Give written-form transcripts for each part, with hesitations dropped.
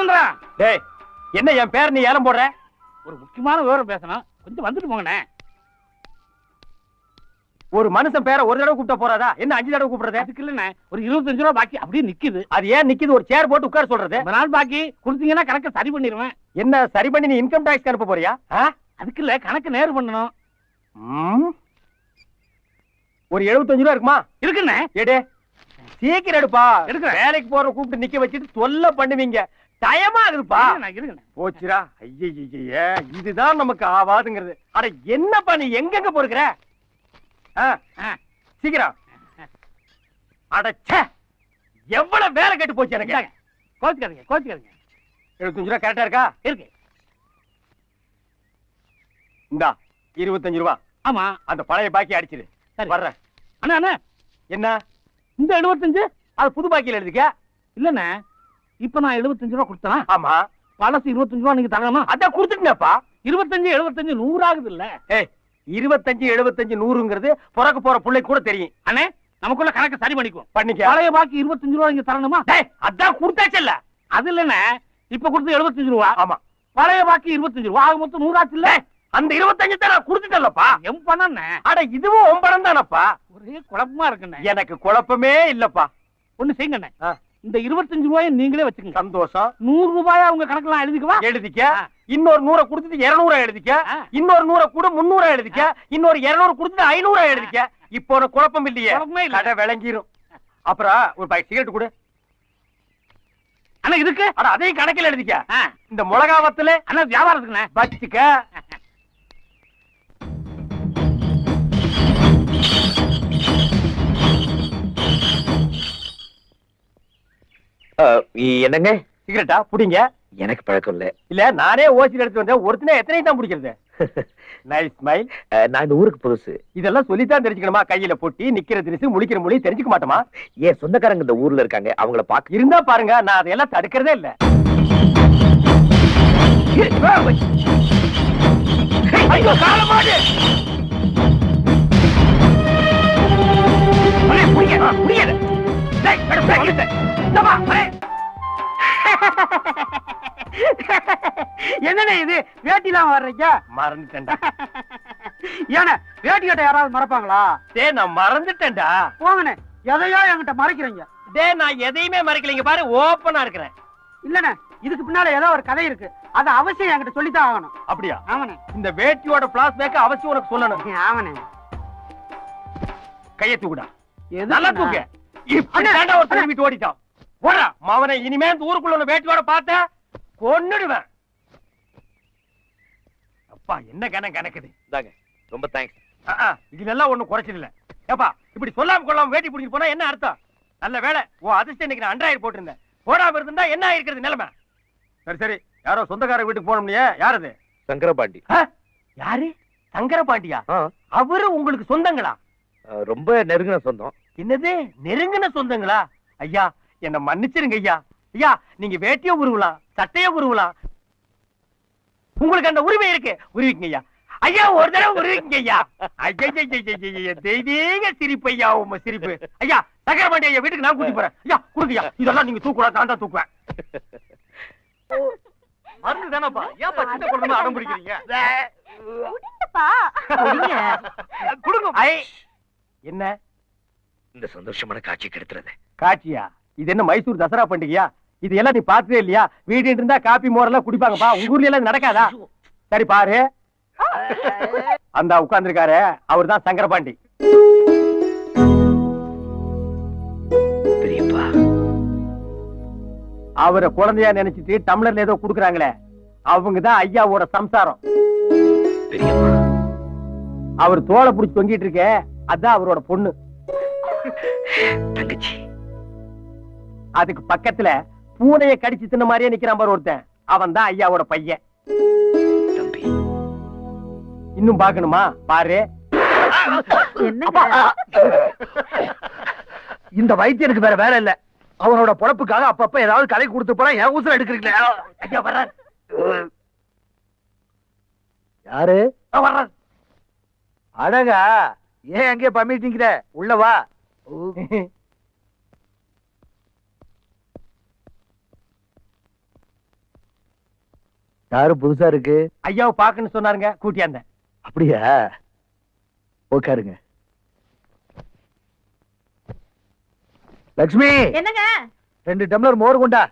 ராமச்சந்திரா. டேய், என்ன என் பேர் நீ ஏலம் போடுற? ஒரு முக்கியமான விவரம் பேசணும், கொஞ்சம் வந்துட்டு போங்கண்ணே. ஒரு மனுஷன் பேரை ஒரு தடவை கூப்பிட்ட போறாதா? என்ன 5 தடவை கூப்பிடுறது? அதுக்கு இல்லண்ணே, ஒரு 25 ரூபா பாக்கி அப்படியே நிக்குது. அது ஏன் நிக்குது? ஒரு சேர் போட்டு உட்கார சொல்றது. ரொம்ப நாள் பாக்கி கொடுத்தீங்கன்னா கணக்கு சரி பண்ணிடுவேன். என்ன சரி பண்ணி நீ இன்கம் டாக்ஸ் அனுப்ப போறியா? அதுக்கு இல்ல, கணக்கு நேர் பண்ணணும். ஒரு 75 ரூபா இருக்குமா? இருக்குண்ணே. எடு, சீக்கிரம் எடுப்பா. எடுக்கிறேன். வேலைக்கு போற கூப்பிட்டு நிக்க வச்சுட்டு தொல்லை பண்ணுவீங்க. டயமா இருக்குப்பா. இருக்குண்ணே. போச்சுரா. ஐய, இதுதான் நமக்கு ஆவாதுங்கிறது. அட என்னப்பா நீ எங்கெங்க போறீங்க? சீக்கிரம். அடச்சே, எவ்வளவு வேலை கெட்டு போச்சு எனக்கு. கோச்சுக்காதீங்க, கோச்சுக்காதீங்க. 75 ரூபா கரெக்டா இருக்கா? இருக்கு. இந்தா 25 ரூபா. ஆமா, அந்த பழைய பாக்கி அடிச்சிரு. வர்றேன். அண்ணா அண்ணா, என்ன இந்த 75? அது புது பாக்கியில எழுதிக்க. இல்லண்ணே, இப்ப நான் 75 ரூபா கொடுத்தனா? ஆமா. பழசு 25 ரூபா நீங்க தரணுமா? அதான் கொடுத்துட்டேன்ப்பா. 25 75 100 ஆகுது இல்ல? 25 75 100ங்கிறது பிறக்க போற பிள்ளை கூட தெரியும். அண்ணே, நமக்குள்ள கணக்கு சரி பண்ணிக்குவோம். பண்ணிக்க. பழைய பாக்கி 25 ரூபா நீங்க தரணுமா? அதான் கொடுத்தாச்சல்ல. அது இல்லண்ணே, இப்ப கொடுத்து 75 ரூபா. ஆமா. பழைய பாக்கி 25 ரூபா, ஆக மொத்தம் 100 ஆச்சு இல்ல? அந்த 25 தான் நான் கொடுத்துட்டேன்லப்பா. எம் பணம். அட இதுவும் ஒம்பரம் தானப்பா. ஒரே குழப்பமா இருக்குண்ணே. எனக்கு குழப்பமே இல்லப்பா. ஒண்ணு செய்யுங்கண்ணே, இந்த 25 ரூபாயை நீங்களே வச்சுக்கோங்க. சந்தோஷம். 100 ரூபாயா உங்க கணக்கெல்லாம் எழுதிக்குவா? எழுதிக்க. இன்னொரு 100 கொடுத்துட்டு 200 எழுதிக்க. இன்னொரு 100 கூட 300 எழுதிக்க. இன்னொரு 200 கொடுத்துட்டு 500 எழுதிக்க. இப்போ ஒரு குழப்பம் இல்லையே. கடை விளங்கிரும். அப்புறம் ஒரு பாக்கெட் சிகரெட் கொடு. அண்ணா இதுக்கு? அட அதையும் கணக்கில் எழுதிக்க. இந்த மிளகாவத்துல அண்ணா வியாபாரத்துக்குண்ணே வச்சுக்க. என்னங்க சிகரெட்டா புடிங்க. எனக்கு பழக்கம் இல்ல. இல்ல நானே ஓசில எடுத்து வந்தேன். ஒருத்தனே எத்தனை தான் பிடிக்கிறது? Nice smile. நான் இந்த ஊருக்கு புதுசு. இதெல்லாம் சொல்லித்தான் தெரிஞ்சுக்கணுமா? கையில பொட்டி, நிக்கிற திரிசு, முழிக்கிற மொழி தெரிஞ்சுக்க மாட்டோமா? ஏன் சொந்தக்காரங்க இந்த ஊர்ல இருக்காங்க, அவங்கள பாக்க இருந்தா பாருங்க. நான் அதையெல்லாம் தடுக்கிறதே இல்ல. ஐயோ காலமாடு. என்னண்ணே இது, வேட்டிலாம் வர்றீங்க? மறந்துட்டேன்டா. ஏன்னா வேட்டி கட்ட யாராவது மறப்பாங்களா? நான் மறந்துட்டேன்டா. போங்கண்ணே, எதையோ என்கிட்ட மறைக்கிறீங்க. நான் எதையுமே மறைக்கலைங்க பாரு, ஓப்பனா இருக்கிறேன். இல்லண்ணே, இதுக்கு பின்னால ஏதோ ஒரு கதை இருக்கு, அது அவசியம் என்கிட்ட சொல்லித்தான் ஆகணும். அப்படியா? ஆமாண்ணே. இந்த வேட்டியோட பிளாஸ்பேக் அவசியம் உனக்கு சொல்லணும். ஆமாண்ணே. கையை தூக்குடா. நல்லா தூக்கு. இப்படி தாண்டா ஒரு திரும்பிட்டு ஓடிட்டான். போடா மாவனை. இனிமே இந்த ஊருக்குள்ள உள்ள வேட்டியோட பார்த்த கொன்னுடுவேன். அப்பா என்ன கணக்குது. ரொம்ப தேங்க்ஸ். இதுல ஒண்ணும் குறைச்சது இல்ல. ஏப்பா இப்படி சொல்லாம கொள்ளாம வேட்டி பிடிச்சிட்டு போனா என்ன அர்த்தம்? நல்ல வேலை ஓ அதிர்ஷ்டம் இன்னைக்கு நான் அண்டராயிரம் போட்டிருந்தேன். போடாம இருந்தா என்ன ஆயிருக்கிறது நிலைமை? சரி சரி, யாரோ சொந்தக்கார வீட்டுக்கு போனோம்னியே, யார் அது? சங்கரபாண்டி. யாரு? சங்கரபாண்டியா? அவரு உங்களுக்கு சொந்தங்களா? ரொம்ப நெருங்கின சொந்தம். என்னது நெருங்கின சொந்தங்களா? ஐயா என்ன மன்னிச்சிருங்க ஐயா. ஐயா நீங்க வேட்டியோ உருவலாம், சட்டையோ உருவலாம், உங்களுக்கு அந்த உரிமை இருக்கு. உருவிக்குங்க ஐயா. ஐயா ஒரு தடவை உருவிக்குங்க ஐயா. ஐயா தெய்வீக சிரிப்பு ஐயா, உங்க சிரிப்பு. ஐயா சங்கரபாண்டி ஐயா வீட்டுக்கு நான் கூட்டி போறேன். ஐயா கொடுங்கய்யா. இதெல்லாம் நீங்க தூக்கூடாது, நான் தான் தூக்குவேன். மருந்து தானப்பா, ஏன்ப்பா சின்ன குழந்தை அடம் பிடிக்கிறீங்க? கொடுங்க. என்ன இந்த சந்தோஷமான காட்சி கெடுத்துறது? காட்சியா? இது என்ன மைசூர் தசரா பண்டிகையா? இது எல்லாம் நீ பார்த்ததே இல்லையா? வீடு இருந்தா காப்பி மோரெல்லாம் குடிப்பாங்கப்பா. உங்க ஊர்ல எல்லாம் நடக்காதா? சரி பாரு, அந்த உட்கார்ந்துருக்காரு அவர் தான் சங்கரபாண்டி. பெரியப்பா, அவரை குழந்தையா நினைச்சிட்டு டம்ளர்ல ஏதோ குடுக்குறாங்களே, அவங்கதான் ஐயாவோட சம்சாரம். பெரியப்பா, அவர் தோலை புடிச்சு தொங்கிட்டு இருக்க, அதான் அவரோட பொண்ணு தங்கச்சி. அதுக்கு பக்கத்துல பூனையை கடிச்சு தின்ன மாதிரியே நிக்கிறான் பாரு ஒருத்தன், அவன் தான் ஐயாவோட பையன். தம்பி இன்னும் பாக்கணுமா? பாரு. இந்த வைத்தியனுக்கு வேற வேலை இல்ல, அவனோட பொழப்புக்காக அப்பப்ப ஏதாவது கலை கொடுத்து போறா. என் ஊசல் எடுக்கிறீங்களே. ஐயா வர்றார். யாரு வர்றார்? அழகா, ஏன் அங்கே பம்மிட்டீங்கிற? உள்ள வா. யாரு புதுசா இருக்கு? ஐயாவை பாக்குன்னு சொன்னாருங்க, கூட்டியாந்தேன். அப்படியா? உட்காருங்க. லக்ஷ்மி, என்னங்க? 2 டம்ளர் மோர் கொண்டா.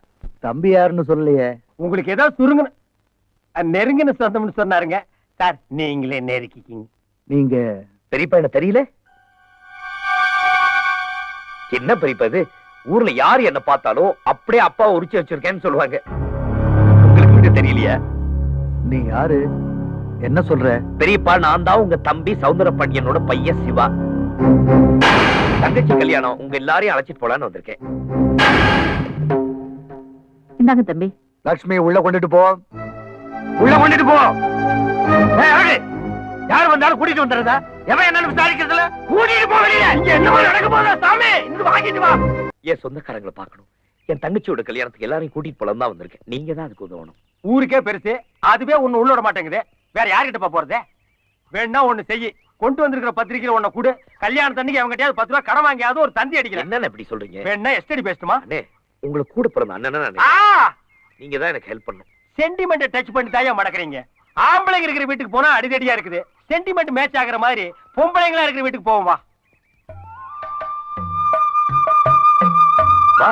தம்பி யாருன்னு சொல்லலையே. உங்களுக்கு ஏதோ சுருங்கன்னு நெருங்கின சொந்தம்னு சொன்னாருங்க. சார் நீங்களே நெருக்கிக்கிங்க. நீங்க பெரியப்பா என்ன தெரியல? என்ன பெரியப்பா இது? ஊர்ல யாரு என்ன பார்த்தாலும் அப்படியே அப்பா உரிச்சு வச்சிருக்கேன்னு சொல்லுவாங்க. உங்களுக்கு மட்டும் தெரியலையா? நீ யாரு? என்ன சொல்ற? பெரியப்பா, நான் தான் உங்க தம்பி சௌந்தர பாண்டியனோட பையன் சிவா. தங்கச்சி கல்யாணம், உங்க எல்லாரையும் அழைச்சிட்டு போலான்னு வந்திருக்கேன். இந்தாங்க தம்பி. லக்ஷ்மி, உள்ள கொண்டுட்டு போ. உள்ள கொண்டுட்டு போ. யார் வந்தாலும் கூட்டிட்டு வந்துடுறதா? எவன் என்னன்னு விசாரிக்கிறதுல கூட்டிட்டு போ வெளியில. இங்க என்ன நடக்க போதா சாமி? இங்க வாங்கிட்டு வா. என் சொந்தக்காரங்களை பார்க்கணும். என் தங்கச்சியோட கல்யாணத்துக்கு எல்லாரையும் கூட்டிட்டு போலாம் தான் வந்திருக்கேன். நீங்க தான் அதுக்கு உதவணும். ஊருக்கே பெருசு, அதுவே ஒண்ணு உள்ள விட மாட்டேங்குது. வேற யார்கிட்ட போறது? வேணா ஒண்ணு செய்யி. கொண்டு வந்திருக்கிற பத்திரிக்கையில ஒண்ணு கூடு. கல்யாணத்தன்னைக்கு அவங்க கிட்ட 10 ரூபாய் கடன் வாங்கியாவது ஒரு தந்தி அடிக்கிறேன். என்னன்னு எப்படி சொல்றீங்க? வேணா எஸ்டடி பேசட்டுமா? அண்ணே, உங்களுக்கு கூட பிறந்த அண்ணனா நீங்க தான் எனக்கு ஹெல்ப் பண்ணும். சென்டிமெண்ட் டச் பண்ணி தாயா மடக்குறீங்க. ஆம்பளைங்க இருக்கிற வீட்டுக்கு போனா அடிதடியா இருக்குது. சென்டிமெண்ட் மேட்ச் ஆகுற மாதிரி பொம்பளைங்களா இருக்கிற வீட்டுக்கு போவோம் வா. வா.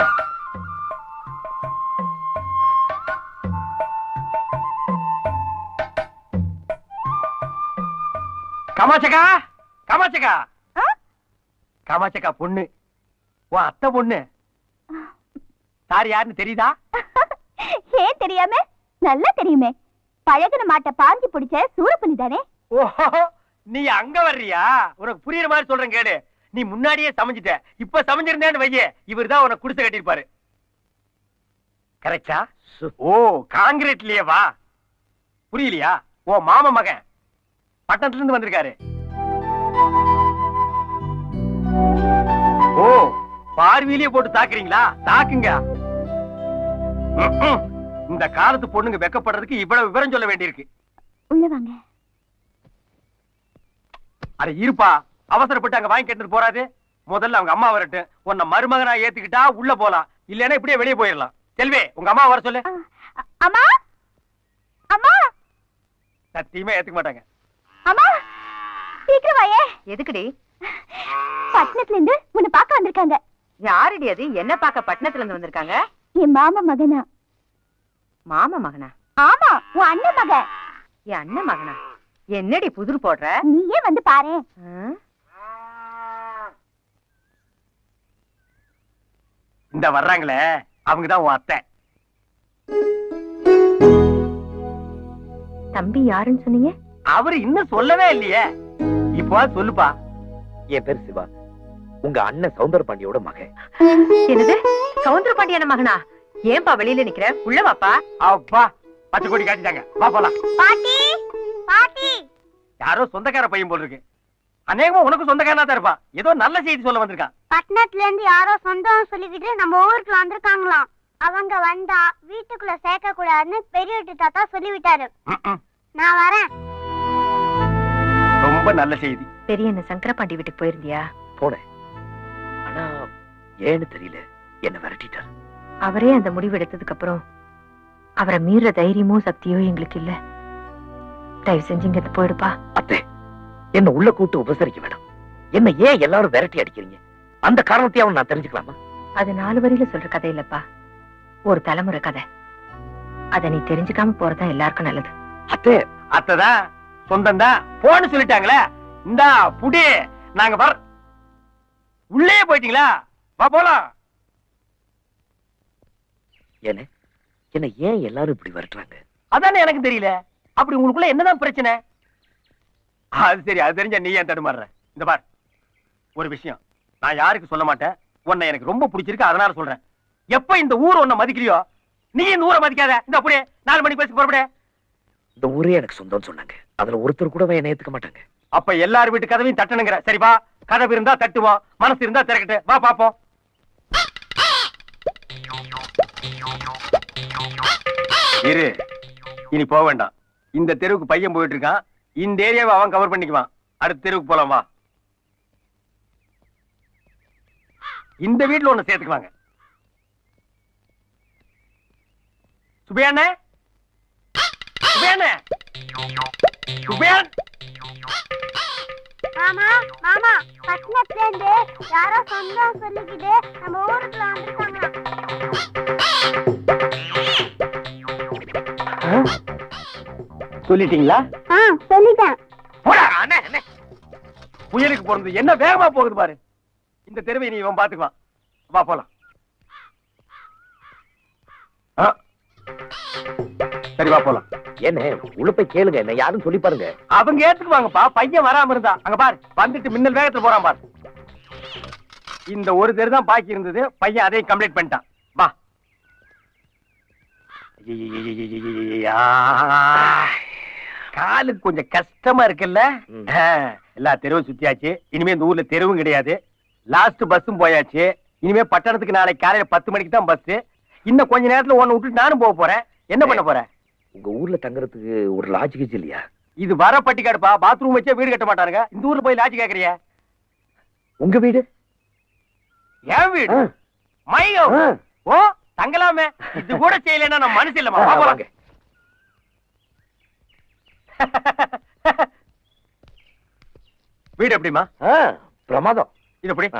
காமாட்சக்கா, காமாட்சக்கா, காமாட்சக்கா பொண்ணு, உன் அத்தை பொண்ணு. சார் யாருன்னு தெரியுதா? ஏன் தெரியாம? நல்லா தெரியுமே. பழகுன மாட்ட பாஞ்சி பிடிச்ச சூரப்பனி தானே? ஓஹோ, நீ அங்க வர்றியா? உனக்கு புரியுற மாதிரி சொல்றேன் கேடு. நீ முன்னாடியே சமைஞ்சிட்ட. இப்ப சமைஞ்சிருந்தேன்னு வையே, இவர் தான் உனக்கு குடிசை கட்டிருப்பாரு. கரெக்டா? ஓ, காங்கிரீட்லயே வா. புரியலையா? ஓ மாமா மகன் பட்டணத்துல இருந்து வந்திருக்காரு. ஓ, பார்வையிலேயே போட்டு தாக்குறீங்களா? தாக்குங்க. இந்த காலத்து பொண்ணுங்க வெக்கப்படுறதுக்கு இவ்வளவு விவரம் சொல்ல வேண்டியிருக்கு. உள்ள வாங்க. அட இருப்பா, அவசரப்பட்டு அங்க வாங்கி கேட்டு போறாது. முதல்ல அவங்க அம்மா வரட்டும். உன்னை மருமகனா ஏத்துக்கிட்டா உள்ள போலாம், இல்லன்னா இப்படியே வெளியே போயிடலாம். செல்வி, உங்க அம்மா வர சொல்லு. அம்மா, அம்மா. சத்தியமா ஏத்துக்க மாட்டாங்க. அம்மா, சீக்கிரம் வாயே. எதுக்குடி? பட்டணத்துல இருந்து உன்னை பார்க்க வந்திருக்காங்க. யாருடி அது? என்ன பார்க்க பட்டணத்துல இருந்து வந்திருக்காங்க? என் மாமா மகனா. மாமா மகனா? ஆமா, உன் அண்ணன் மகன். என் அண்ணன் மகனா? என்னடி புதிர் போடுற? நீயே வந்து பாரு. இந்த வர்றாங்களே, அவங்கதான் உன் அத்தை. தம்பி யாருன்னு சொன்னீங்க? அவரு இன்னும் சொல்லவே இல்லையே. இப்போ சொல்லுப்பா. என் பேர் சிவா, உங்க அண்ணன் சௌந்தர பாண்டியோட மகன். என்னது? சௌந்தர பாண்டியான மகனா? ஏன்பா வெளியில நிக்கிற? உள்ள வாப்பா. அப்பா, 10 கோடி காட்டிட்டாங்க. வா போலாம். பாட்டி, பாட்டி. யாரோ சொந்தக்கார பையன் போல் இருக்கு. அநேகமா உனக்கு சொந்தக்காரனா தான் இருப்பான். ஏதோ நல்ல செய்தி சொல்ல வந்திருக்கான். பட்டணத்துல இருந்து யாரோ சொந்தம் சொல்லிக்கிட்டு நம்ம ஊருக்கு வந்திருக்காங்களாம். அவங்க வந்தா வீட்டுக்குள்ள சேர்க்க கூடாதுன்னு பெரிய வீட்டு தாத்தா சொல்லிவிட்டாரு. நான் வரேன். ரொம்ப நல்ல செய்தி. பெரிய என்ன சங்கரபாண்டி வீட்டுக்கு போயிருந்தியா? போனேன், ஆனா ஏன்னு தெரியல, என்ன விரட்டிட்டார். அவரே அந்த முடிவு எடுத்ததுக்கு அப்புறம் அவரை மீற தைரியமோ சக்தியோ எங்களுக்கு இல்ல. தயவு செஞ்சு இங்க போயிடுப்பா. அத்தை, என்ன உள்ள கூட்டு உபசரிக்க வேண்டாம். என்ன ஏன் எல்லாரும் விரட்டி அடிக்கிறீங்க? அந்த காரணத்தையும் நான் தெரிஞ்சுக்கலாமா? அது 4 வரியில சொல்ற கதை இல்லப்பா, ஒரு தலைமுறை கதை. அத நீ தெரிஞ்சுக்காம போறதா எல்லாருக்கும் நல்லது. அத்தை, அத்தைதான் சொந்தம் தான் போன்னு சொல்லிட்டாங்களே. இந்தா புடி, நாங்க வர. உள்ளே போயிட்டீங்களா? வா போலாம். என்ன ஏன் எல்லாரும் இப்படி விரட்டுறாங்க? அதானே எனக்கு தெரியல. அப்படி உங்களுக்குள்ள என்னதான் பிரச்சனை? அது சரி, அது தெரிஞ்ச நீ ஏன் தடுமாறுற? இந்த பார், ஒரு விஷயம் நான் யாருக்கு சொல்ல மாட்டேன். உன்னை எனக்கு ரொம்ப பிடிச்சிருக்கு, அதனால சொல்றேன். எப்ப இந்த ஊர் உன்னை மதிக்கிறியோ, நீ இந்த ஊரை மதிக்காத. இந்த அப்படியே 4 மணி பேசி புறப்பட. இந்த ஊரே எனக்கு சொந்தம்னு சொன்னாங்க. அதுல ஒருத்தர் கூட என்ன ஏத்துக்க மாட்டாங்க. அப்ப எல்லார் வீட்டு கதவையும் தட்டணுங்கிற. சரி வா, கதவு இருந்தா தட்டுவோம், மனசு இருந்தா திறக்கட்டு. வா பாப்போம். இரு, இனி போக வேண்டாம். இந்த தெருவுக்கு பையன் போயிட்டு இருக்கான். இந்த ஏரியாவை அவன் கவர் பண்ணிக்குவான். அடுத்த தெருவுக்கு போலாம் வா. இந்த வீட்டுல ஒண்ணு சேர்த்துக்குவாங்க. சுபையாண்ணே, சுபேன் மாமா மாமா பட்டணத்துல இருந்து யாரோ சொந்தம் சொல்லிக்கிட்டு நம்ம ஊருக்குள்ள வந்திருக்காங்களாம். சொல்லிட்டீங்களா? சொல்லிட்டேன். போடா, அண்ணே, அண்ணே. புயலுக்கு பிறந்து என்ன வேகமா போகுது பாரு. இந்த தெருவை நீ இவன் பாத்துக்குவான். வா போலாம். ஆ. சரி வா போலாம். என்ன உள்ள போய் கேளுங்க, என்ன யாரும் சொல்லி பாருங்க. அவங்க ஏத்துக்குவாங்கப்பா. பையன் வராம இருந்தா அங்க பாரு வந்துட்டு மின்னல் வேகத்துல போறான் பாரு. இந்த ஒரு தெரு தான் பாக்கி இருந்தது. பையன் அதையும் கம்ப்ளீட் பண்ணிட்டான். வா. காலுக்கு கொஞ்சம் கஷ்டமா இருக்குல்ல? எல்லா தெருவும் சுத்தியாச்சு. இனிமே இந்த ஊர்ல தெருவும் கிடையாது. லாஸ்ட் பஸ்ஸும் போயாச்சு. இனிமே பட்டணத்துக்கு நாளைக்கு காலையில 10 மணிக்கு தான் பஸ். இன்னும் கொஞ்ச நேரத்துல ஒன்னு விட்டுட்டு நானும் போக போறேன். என்ன பண்ண போறேன்? உங்க ஊர்ல தங்குறதுக்கு ஒரு லாட்ஜ் கிச்சு இல்லையா? இது வர பட்டிக்காடுப்பா. பாத்ரூம் வச்சே வீடு கட்ட மாட்டாருங்க. இந்த ஊர்ல போய் லாட்ஜ் கேக்குறியா? உங்க வீடு? என் வீடு மையோ. ஓ தங்கலாமே. இது கூட செய்யலைன்னா நம்ம மனசு இல்லமா. வாங்க. வீடு எப்படிமா? பிரமாதம். இது எப்படி?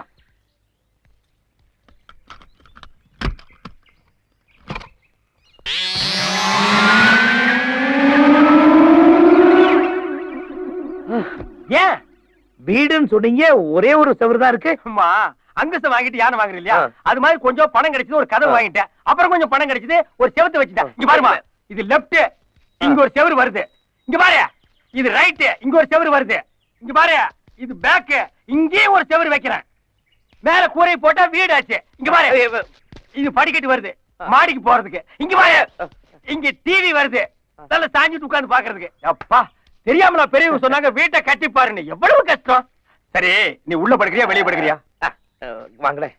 ஏன் வீடுன்னு சொன்னீங்க, ஒரே ஒரு செவரு தான் இருக்கு. அம்மா அங்கசம் வாங்கிட்டு யானை வாங்குற இல்லையா? அது மாதிரி கொஞ்சம் பணம் கிடைச்சது, ஒரு கதவு வாங்கிட்டேன். அப்புறம் கொஞ்சம் பணம் கிடைச்சது, ஒரு செவத்தை வச்சுட்டேன். இங்க பாருமா, இது லெப்ட், இங்க ஒரு செவரு வருது. இங்க பாரு, இது ரைட், இங்க ஒரு செவரு வருது. இங்க பாரு, இது பேக், இங்கேயும் ஒரு செவரு வைக்கிறேன். மேல கூரை போட்டா வீடு ஆச்சு. இங்க பாரு, இது படிக்கட்டு வருது மாடிக்கு போறதுக்கு. இங்க பாரு, இங்க டிவி வருது, நல்ல சாஞ்சிட்டு உட்கார்ந்து பாக்குறதுக்கு. அப்பா தெரியாமல பெரியவங்க சொன்னாங்க வீட்டை கட்டி பாருன்னு. எவ்வளவு கஷ்டம். சரி நீ உள்ள படுக்கிறியா வெளியே படுக்கிறியா? வாங்களேன்.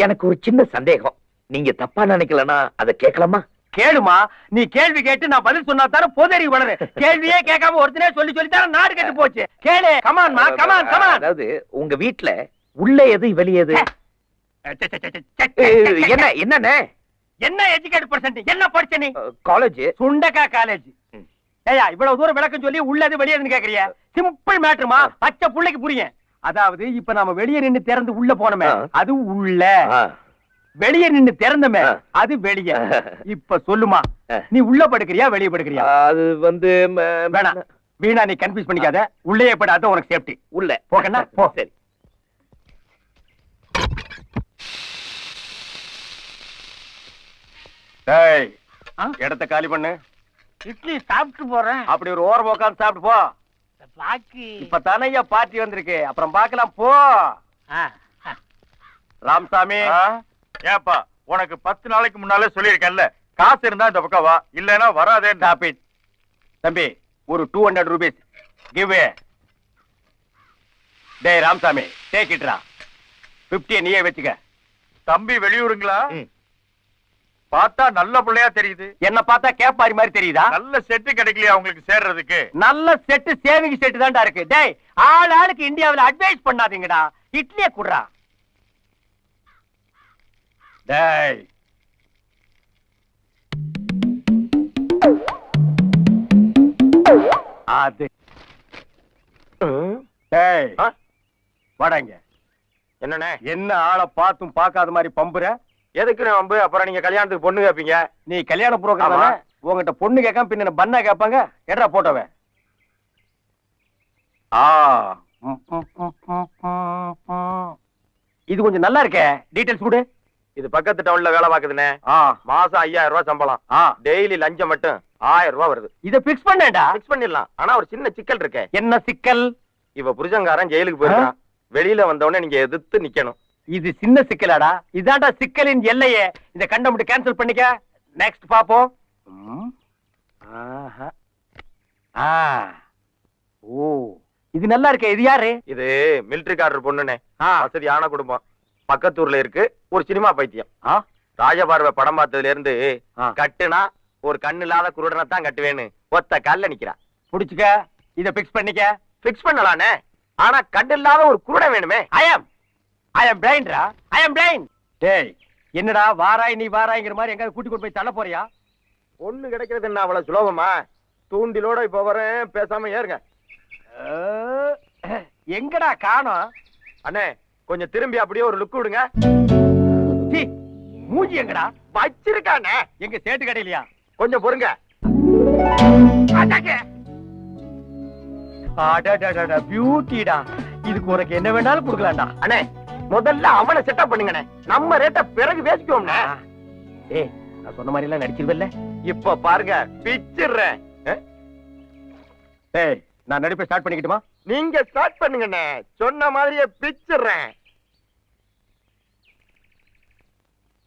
எனக்கு ஒரு சின்ன சந்தேகம். நீங்க தப்பா நினைக்கலன்னா அதை கேட்கலாமா? கேளுமா. நீ கேள்வி கேட்டு நான் பதில் சொன்னா தானே பொதறி வளரு. கேள்வியே கேட்காம ஒருத்தனே சொல்லி சொல்லி தானே நாடு கெட்டு போச்சு. கேளு. கமான்மா, கமான் கமான். அதாவது உங்க வீட்டுல உள்ள எது வெளியே எது? என்ன என்னண்ணே? என்ன எஜுகேட் பர்சன்ட்? என்ன படிச்ச நீ? காலேஜ். சுண்டக்கா காலேஜ். ஏயா இவ்வளவு தூரம் விளக்கம் சொல்லி உள்ளது வெளியேதுன்னு கேக்குறியா? சிம்பிள் மேட்டர்மா. பச்சை புள்ளைக்கு புரியும். அதாவது இப்ப நாம வெளியே நின்னு திறந்து உள்ள போனோமே, அது உள்ள. வெளியே நின்னு திறந்தமே, அது வெளியே. இப்ப சொல்லுமா, நீ உள்ள படுக்கிறியா வெளியே படுக்கிறியா? அது வந்து வேணாம் வீணா நீ கன்ஃபியூஸ் பண்ணிக்காத. உள்ளே படாத, உனக்கு சேஃப்டி. உள்ள போகண்ணா போ. சரி. டேய் இடத்த காலி பண்ணு. இட்லி சாப்பிட்டு போறேன். அப்படி ஒரு ஓரம் உட்கார்ந்து சாப்பிட்டு போ. பாக்கி இப்ப தானையா பார்ட்டி வந்திருக்கு, அப்புறம் பார்க்கலாம் போ. ராமசாமி, ஏப்பா உனக்கு 10 நாளைக்கு முன்னாலே சொல்லியிருக்கேன்ல, காசு இருந்தா இந்த பக்கம் வா, இல்லனா வராதே. Stop it. தம்பி ஒரு 200 rupees கிவ். டேய் ராமசாமி டேக் இட்ரா. 50 நீயே வச்சுக்க. தம்பி வெளியூருங்களா? பார்த்தா நல்ல பிள்ளையா தெரியுது. என்ன பார்த்தா கேப்பாரி மாதிரி தெரியுதா? நல்ல செட்டு கிடைக்கலையா உங்களுக்கு சேர்றதுக்கு? நல்ல செட்டு சேவிங் செட்டு தான்டா இருக்கு. டேய் ஆள் ஆளுக்கு இந்தியாவுல அட்வைஸ் பண்ணாதீங்கடா. இட்லியே குடுறா. டேய் அது டேய் வாடாங்க. என்னண்ணே? என்ன ஆளை பார்த்தும் பார்க்காத மாதிரி பம்புற? எதுக்கு வம்பு? அப்புறம் நீங்க கல்யாணத்துக்கு பொண்ணு கேப்பீங்க. நீ கல்யாண புரோகிராம் ஆமா. உங்ககிட்ட பொண்ணு கேட்காம பின்ன பண்ணா கேட்பாங்க. எட்ரா போட்டோவே. இது கொஞ்சம் நல்லா இருக்கே. டீடைல்ஸ் கொடு. இது பக்கத்து டவுன்ல வேலை பாக்குதுண்ணே. மாசம் 5000 ரூபாய் சம்பளம். டெய்லி லஞ்சம் மட்டும் 1000 ரூபாய் வருது. இத பிக்ஸ் பண்ணேடா. பிக்ஸ் பண்ணிடலாம். ஆனா ஒரு சின்ன சிக்கல் இருக்கே. என்ன சிக்கல்? இவ புருஷங்காரன் ஜெயிலுக்கு போயிருக்கான். வெளியில வந்தவொடனே நீங்க எதிர்த்து நிக்கணும். இது சின்ன சிக்கலாடா. இதாண்டா சிக்கலின் எல்லையே. இத கண்ட மட்டும் கேன்சல் பண்ணிக்க. நெக்ஸ்ட் பாப்போம். ஓ இது நல்லா இருக்கே. இது யாரு? இது மிலிட்டரிக்காரர் பொண்ணுனே. வசதியான குடும்பம். பக்கத்தூர்ல இருக்கு. ஒரு சினிமா பைத்தியம். ராஜபார்வை படம் பார்த்ததுல இருந்து கட்டுனா ஒரு கண்ணு இல்லாத குருடனை தான் கட்டுவேன்னு ஒத்த கல்ல நிக்கிறா. புடிச்சுக்க. இத பிக்ஸ் பண்ணிக்க. பிக்ஸ் பண்ணலானே. ஆனா கண்ணு இல்லாத ஒரு குருடன் வேணுமே. ஐ அம் பிளைண்ட் ரா. ஐ அம் பிளைண்ட். டேய் என்னடா வாராய் நீ வாராய்ங்கிற மாதிரி எங்க கூட்டி கொண்டு போய் தள்ள போறியா? பொண்ணு கிடைக்கிறது என்ன அவ்வளவு சுலபமா? தூண்டிலோட இப்ப வரேன், பேசாம ஏறுங்க. எங்கடா காணோம்? அண்ணே கொஞ்சம் திரும்பி அப்படியே ஒரு லுக் விடுங்க. சீ, மூஞ்சி எங்கடா? வச்சிருக்கானே. எங்க சேட்டு கடையிலயா? கொஞ்சம் பொறுங்க. பியூட்டிடா, இதுக்கு உனக்கு என்ன வேணாலும் கொடுக்கலாம்டா. அண்ணே முதல்ல அவனை செட்டப் பண்ணுங்கண்ணே, நம்ம ரேட்ட பிறகு பேசிக்குவோம்ண்ணே. ஏய், நான் சொன்ன மாதிரி எல்லாம் நடிச்சிருவல்ல? இப்ப பாருங்க, பிச்சிடுறேன். ஏய், நான் நடிப்பை ஸ்டார்ட் பண்ணிக்கிட்டுமா? நீங்க ஸ்டார்ட் பண்ணுங்கண்ணே, சொன்ன மாதிரியே பிச்சிடுறேன்.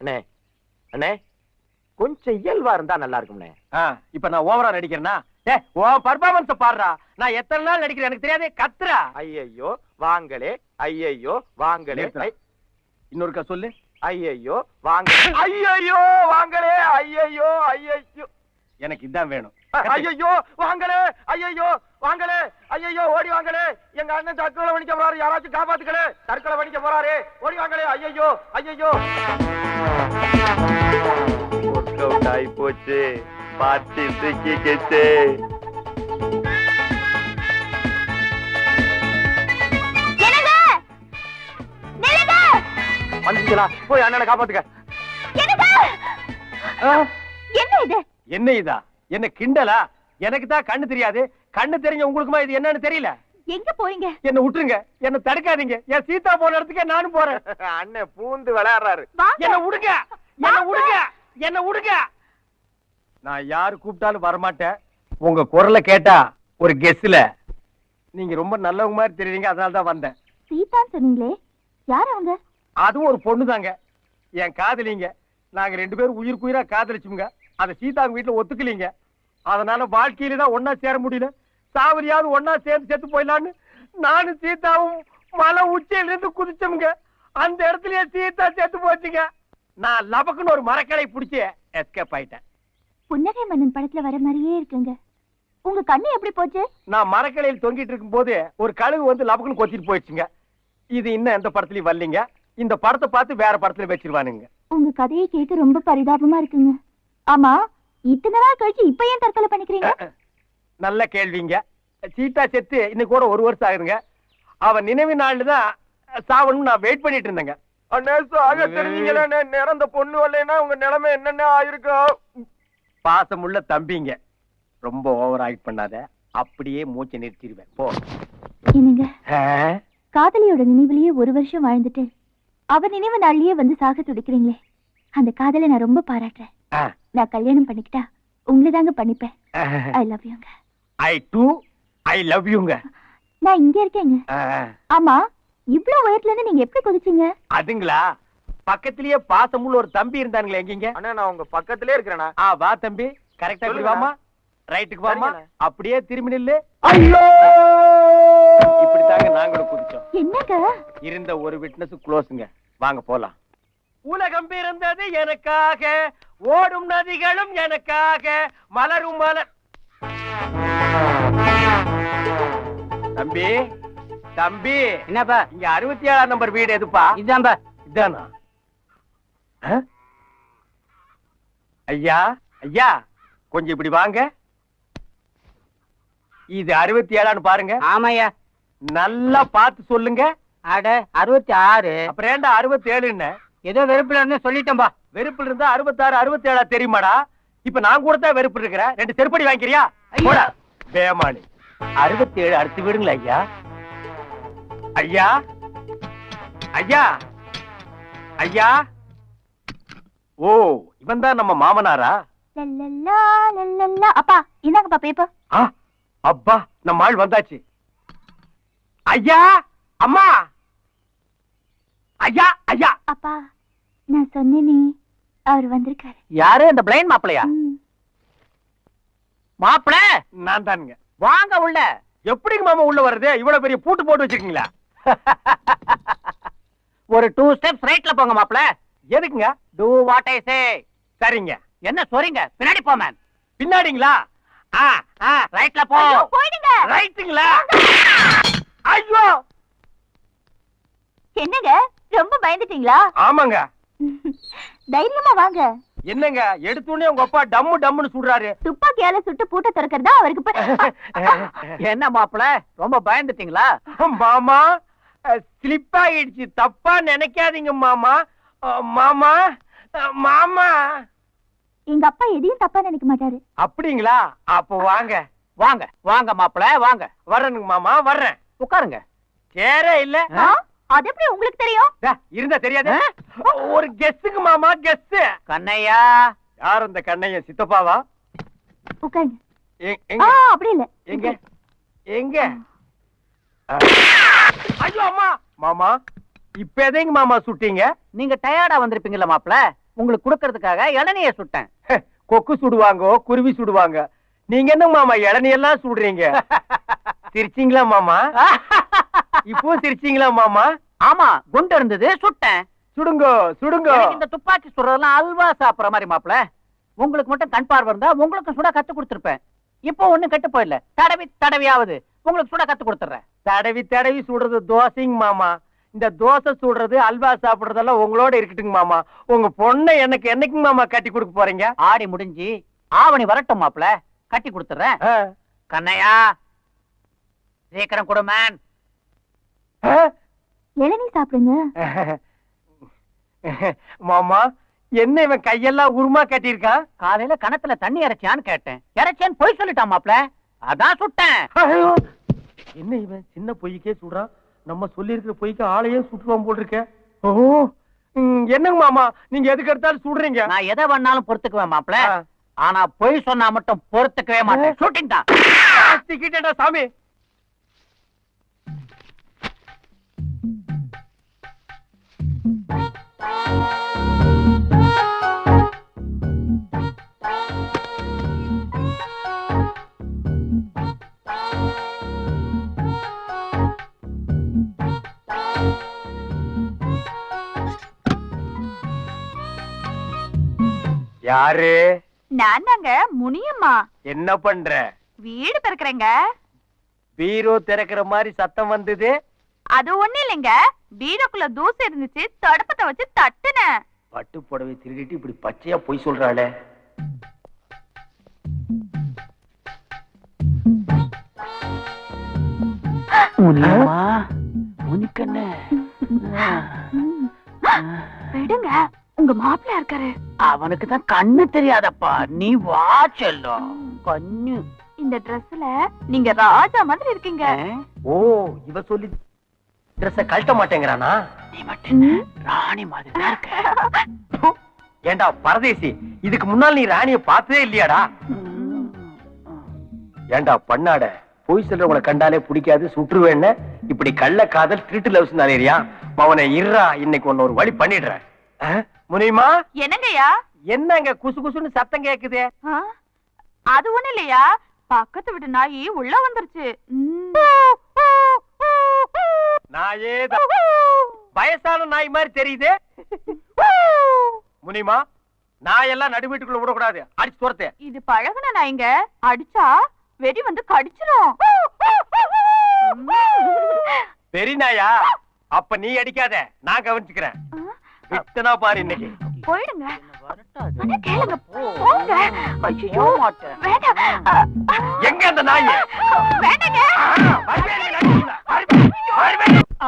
அண்ணே அண்ணே கொஞ்சம் இயல்பா இருந்தா நல்லா இருக்கும்ண்ணே. இப்ப நான் ஓவரா நடிக்கிறேன்னா? ஏ, உன் பர்ஃபார்மன்ஸ் பாடுறா. நான் எத்தனை நாள் நடிக்கிறேன் எனக்கு தெரியாதே, கத்துறா. ஐயையோ வாங்களே, ஐயையோ வாங்களே. இன்னொருக்கா சொல்லு. ஐயையோ வாங்க, ஐயையோ வாங்களே, ஐயையோ ஐயையோ. எனக்கு இதான் வேணும். ஐயையோ வாங்களே, ஐயையோ வாங்களே, ஐயையோ ஓடி வாங்களே. எங்க அண்ணன் தற்கொலை பண்ணிக்க போறாரு, யாராச்சும் காப்பாத்துக்கலே. தற்கொலை பண்ணிக்க போறாரு, ஓடி வாங்களே. ஐயையோ ஐயையோ. ஒர்க் அவுட் ஆயி போச்சு, பார்ட்டி தூக்கிக்கிச்சு. வந்துங்களா? போய் அண்ணனை காப்பாத்துக்க. என்ன இது? என்ன இதா? என்ன கிண்டலா? எனக்கு தான் கண்ணு தெரியாது, கண்ணு தெரிஞ்ச உங்களுக்குமா இது என்னன்னு தெரியல? எங்க போறீங்க? என்ன விட்டுருங்க, என்ன தடுக்காதீங்க. என் சீதா போன இடத்துக்கே நானும் போறேன். அண்ணன் பூந்து விளையாடுறாரு. என்ன விடுங்க, என்ன விடுங்க, என்ன விடுங்க. நான் யாரு கூப்பிட்டாலும் வரமாட்டேன். உங்க குரலை கேட்டா ஒரு கெஸ்ல நீங்க ரொம்ப நல்லவங்க மாதிரி தெரியுறீங்க, அதனால தான் வந்தேன். சீதான் சொன்னீங்களே, யார் அவங்க? அதுவும் ஒரு பொண்ணு தாங்க, என் காதலிங்க. நாங்க 2 பேரும் உயிருக்குயிரா காதலிச்சுங்க. அத சீதாங்க வீட்டுல ஒத்துக்கலீங்க. அதனால வாழ்க்கையில தான் ஒன்னா சேர முடியல. சாவரியாவது ஒன்னா சேர்ந்து செத்து போயிடலான்னு நானும் சீதாவும் மலை உச்சியில இருந்து குதிச்சோம்ங்க. அந்த இடத்துலயே சீதா செத்து போச்சுங்க. நான் லபக்குன்னு ஒரு மரக்கடை பிடிச்சி எஸ்கேப் ஆயிட்டேன். புன்னகை மன்னன் படத்துல வர மாதிரியே இருக்குங்க. உங்க கண்ணு எப்படி போச்சு? நான் மரக்கடையில் தொங்கிட்டு இருக்கும் போது ஒரு கழுகு வந்து லபக்குன்னு கொத்திட்டு போயிடுச்சுங்க. இது இன்னும் எந்த படத்துலயும் வரலீங்க. இந்த படத்தை பார்த்து வேற படத்துல வச்சிருவானுங்க. உங்க கதையை கேட்க ரொம்ப பரிதாபமா இருக்குங்க. ஆமா, இத்தனை நாள் கழிச்சு இப்ப ஏன் தற்கொலை பண்ணிக்கிறீங்க? நல்ல கேள்விங்க. சீதா செத்து இன்னைக்கு கூட 1 வருஷம் ஆகுதுங்க. அவன் நினைவு நாள் தான் சாவணும் நான் வெயிட் பண்ணிட்டு இருந்தேங்க. அண்ணே சாக தெரிஞ்சீங்களே, நிறந்த பொண்ணு வரலைன்னா உங்க நிலைமை என்னென்ன ஆயிருக்கும். பாசமுள்ள தம்பிங்க, ரொம்ப ஓவர் ஆக்ட் பண்ணாத, அப்படியே மூச்சை நிறுத்திடுவேன். போ. என்னங்க, காதலியோட நினைவுலயே 1 வருஷம் வாழ்ந்துட்டு அவ நினைவு நாள்லயே வந்து சாக துடிக்கிறீங்களே, அந்த காதலை நான் ரொம்ப பாராட்டுறேன். நான் கல்யாணம் பண்ணிக்கிட்டா உங்களை தாங்க பண்ணிப்பேன். ஐ லவ் யூங்க. ஐ லவ் யூங்க. நான் இங்க இருக்கேங்க. ஆமா, இவ்வளவு உயரத்துல இருந்து நீங்க எப்படி குதிச்சீங்க? அதுங்களா, பக்கத்திலேயே பாசமுள்ள ஒரு தம்பி இருந்தானுங்களே. எங்கீங்க? அண்ணா நான் உங்க பக்கத்திலே இருக்கிறேனா? வா தம்பி, கரெக்டா இப்படி வாமா, ரைட்டுக்கு வாமா, அப்படியே திரும்பி நில்லு. ஐயோ, இப்படித்தாங்க நாங்களும் குதிச்சோம். என்னங்க? இருந்த ஒரு விட்னஸ் க்ளோஸ்ங்க. வாங்க போலாம். உலகம் பிறந்தது எனக்காக, ஓடும் நதிகளும் எனக்காக, மலரும் மலர். தம்பி தம்பி, என்னப்பா? இங்க 67ஆம் நம்பர் வீடு எதுப்பா? இதான்பா. இதானா? ஐயா ஐயா, கொஞ்சம் இப்படி வாங்க. இது 67ஆன்னு பாருங்க. ஆமாய்யா. நல்லா பார்த்து சொல்லுங்க. அட 66. அப்புறம் ஏன்டா 67ன்னு? ஏதோ வெறுப்புல இருந்து சொல்லிட்டேன்பா. வெறுப்புல இருந்தா 66 67 தெரியுமாடா? இப்ப நான் கூட தான் வெறுப்பு இருக்கிறேன். 2 செருப்படி வாங்கிக்கிறியா? போடா பேமானி. 67 அடுத்து விடுங்களா ஐயா. ஐயா ஐயா ஐயா. ஓ, இவன் தான் நம்ம மாமனாரா? லல்லல்லா, லல்லல்லா. அப்பா இந்தாங்கப்பா பேப்பர். அப்பா, நம்ம ஆள் வந்தாச்சு. ஐயா, அம்மா, ஐயா ஐயா. அப்பா, நான் சொன்னேனே, அவர் வந்திருக்காரு. யாரு? இந்த பிளைன் மாப்பிளையா? மாப்பிள நான் தானுங்க. வாங்க உள்ள. எப்படிங்க மாமா உள்ள வருது? இவ்வளவு பெரிய பூட்டு போட்டு வச்சிருக்கீங்களா? ஒரு 2 ஸ்டெப்ஸ் ரைட்ல போங்க மாப்பிள. எதுக்குங்க? Do what I say. சரிங்க. என்ன சொல்றீங்க? பின்னாடி போ மேன். பின்னாடிங்களா? ரைட்ல போ. போயிடுங்க. ரைட்டுங்களா? ஐயோ, என்னங்க, ரொம்ப பயந்துட்டீங்களா? ஆமாங்க. தைரியமா வாங்க. என்னங்க எடுத்தோடனே உங்க அப்பா டம்மு டம்முன்னு சுடுறாரு. துப்பாக்கியால சுட்டு பூட்ட திறக்கிறதா அவருக்கு. என்ன மாப்பிள ரொம்ப பயந்துட்டீங்களா? மாமா ஸ்லிப் ஆயிடுச்சு, தப்பா நினைக்காதீங்க மாமா. மாமா மாமா. எங்க அப்பா எதையும் தப்பா நினைக்க மாட்டாரு. அப்படிங்களா? அப்ப வாங்க வாங்க வாங்க மாப்பிள வாங்க. வர்றேனுங்க மாமா, வர்றேன். உட்காருங்க. சேரே இல்ல. அது எப்படி உங்களுக்கு தெரியும்? இருந்தா தெரியாது. ஒரு கெஸ்ஸுக்கு மாமா, கெஸ். கண்ணையா? யார் அந்த கண்ணைய? சித்தப்பாவா? உட்காருங்க. எங்க அப்படி இல்ல. எங்க எங்க? ஐயோ அம்மா. மாமா இப்ப எதைங்க மாமா சுட்டீங்க? நீங்க டயர்டா வந்திருப்பீங்கல்ல மாப்பிள, உங்களுக்கு குடுக்கறதுக்காக இளநிய சுட்டேன். கொக்கு சுடுவாங்க, குருவி சுடுவாங்க. நீங்க என்ன மாமா இளநியெல்லாம் சுடுறீங்க? சிரிச்சீங்களா மாமா? இப்போ சிரிச்சீங்களா மாமா? ஆமா, குண்டு இருந்தது சுட்டேன். சுடுங்க சுடுங்க. எனக்கு இந்த துப்பாக்கி சுடுறதெல்லாம் அல்வா சாப்பிடுற மாதிரி மாப்பிள. உங்களுக்கு மட்டும் கண் பார்வை இருந்தா உங்களுக்கு சுட கத்து கொடுத்திருப்பேன். இப்போ ஒண்ணும் கெட்டு போயிடல. தடவி தடவியாவது உங்களுக்கு சுட கத்து கொடுத்துறேன். தடவி தடவி சுடுறது தோசைங்க மாமா. இந்த தோசை சுடுறது, அல்வா சாப்பிடுறதெல்லாம் உங்களோட இருக்கட்டுங்க மாமா. உங்க பொண்ணை எனக்கு என்னைக்குங்க மாமா கட்டி கொடுக்க போறீங்க? ஆடி முடிஞ்சு ஆவணி வரட்டும் மாப்பிள, கட்டி கொடுத்துறேன். கண்ணையா சீக்கிரம் கொடு மேன். இளநீ சாப்பிடுங்க. மாமா என்ன இவன் கையெல்லாம் உருமா கட்டியிருக்கான்? காலையில கணத்துல தண்ணி இறைச்சியான்னு கேட்டேன். இறைச்சேன்னு பொய் சொல்லிட்டான் மாப்பிள, அதான் சுட்டேன். என்ன இவன் சின்ன பொய்க்கே சுடுறான்? நம்ம சொல்லி இருக்கிற பொய்க்கு ஆளையே சுட்டுவான் போல் இருக்க. ஓ என்னங்க மாமா நீங்க எதுக்கு எடுத்தாலும் சுடுறீங்க? நான் எதை வேணாலும் பொறுத்துக்குவேன் மாப்பிள, ஆனா பொய் சொன்னா மட்டும் பொறுத்துக்கவே மாட்டேன். ஷூட்டிங் தான். சிக்கிட்டேன்டா சாமி. யாரு? நான் தாங்க முனியம்மா. என்ன பண்ற? வீடு திறக்கிறேங்க. பீரோ திறக்கிற மாதிரி சத்தம் வந்தது. அது ஒண்ணு இல்லைங்க, பீரோக்குள்ள தூசு இருந்துச்சு, தடுப்பத்தை வச்சு தட்டுனேன். பட்டு புடவை திருடிட்டு இப்படி பச்சையா பொய் சொல்றாளே. முனியம்மா முனிக்கண்ணு. விடுங்க, உங்க மாப்பிள்ள இருக்காரு. அவனுக்கு தான் கண்ணு தெரியாதப்பா, நீ வா செல்லும். கண்ணு இந்த ட்ரெஸ்ல நீங்க ராஜா மாதிரி இருக்கீங்க. ஓ இவ சொல்லி ட்ரெஸ்ஸ கழட்ட மாட்டேங்கிறானா? நீ மட்டும் ராணி மாதிரி தான் இருக்க. ஏண்டா பரதேசி, இதுக்கு முன்னால் நீ ராணிய பார்த்ததே இல்லையாடா? ஏண்டா பண்ணாட, பொய் சொல்றவங்களை கண்டாலே பிடிக்காது, சுற்றுவேன்னு இப்படி கள்ள காதல் திருட்டு லவ்ஸ் நிறையா. அவனை இருறா, இன்னைக்கு ஒன்னு ஒரு வழி பண்ணிடுறேன். முனியுமா என்னங்கய்யா? என்னங்க குசு குசுன்னு சத்தம் கேக்குதே? அது ஒண்ணு இல்லையா, பக்கத்து வீட்டு நாயி உள்ள வந்துருச்சு. நாயே வயசான நாய் மாதிரி தெரியுது. முனியுமா நாயெல்லாம் நடு வீட்டுக்குள்ள விடக்கூடாது, அடிச்சு துரத்து. இது பழகுன நாய்ங்க, அடிச்சா வெடி வந்து கடிச்சிரும். பெரிய நாயா? அப்ப நீ அடிக்காத, நான் கவனிச்சுக்கிறேன். விட்டனா பாரு இன்னைக்கு. போயிடுங்க. அண்ணா கேளுங்க, போங்க. ஐயோ வேண்டாம். எங்க அந்த நாய்? வேண்டாங்க.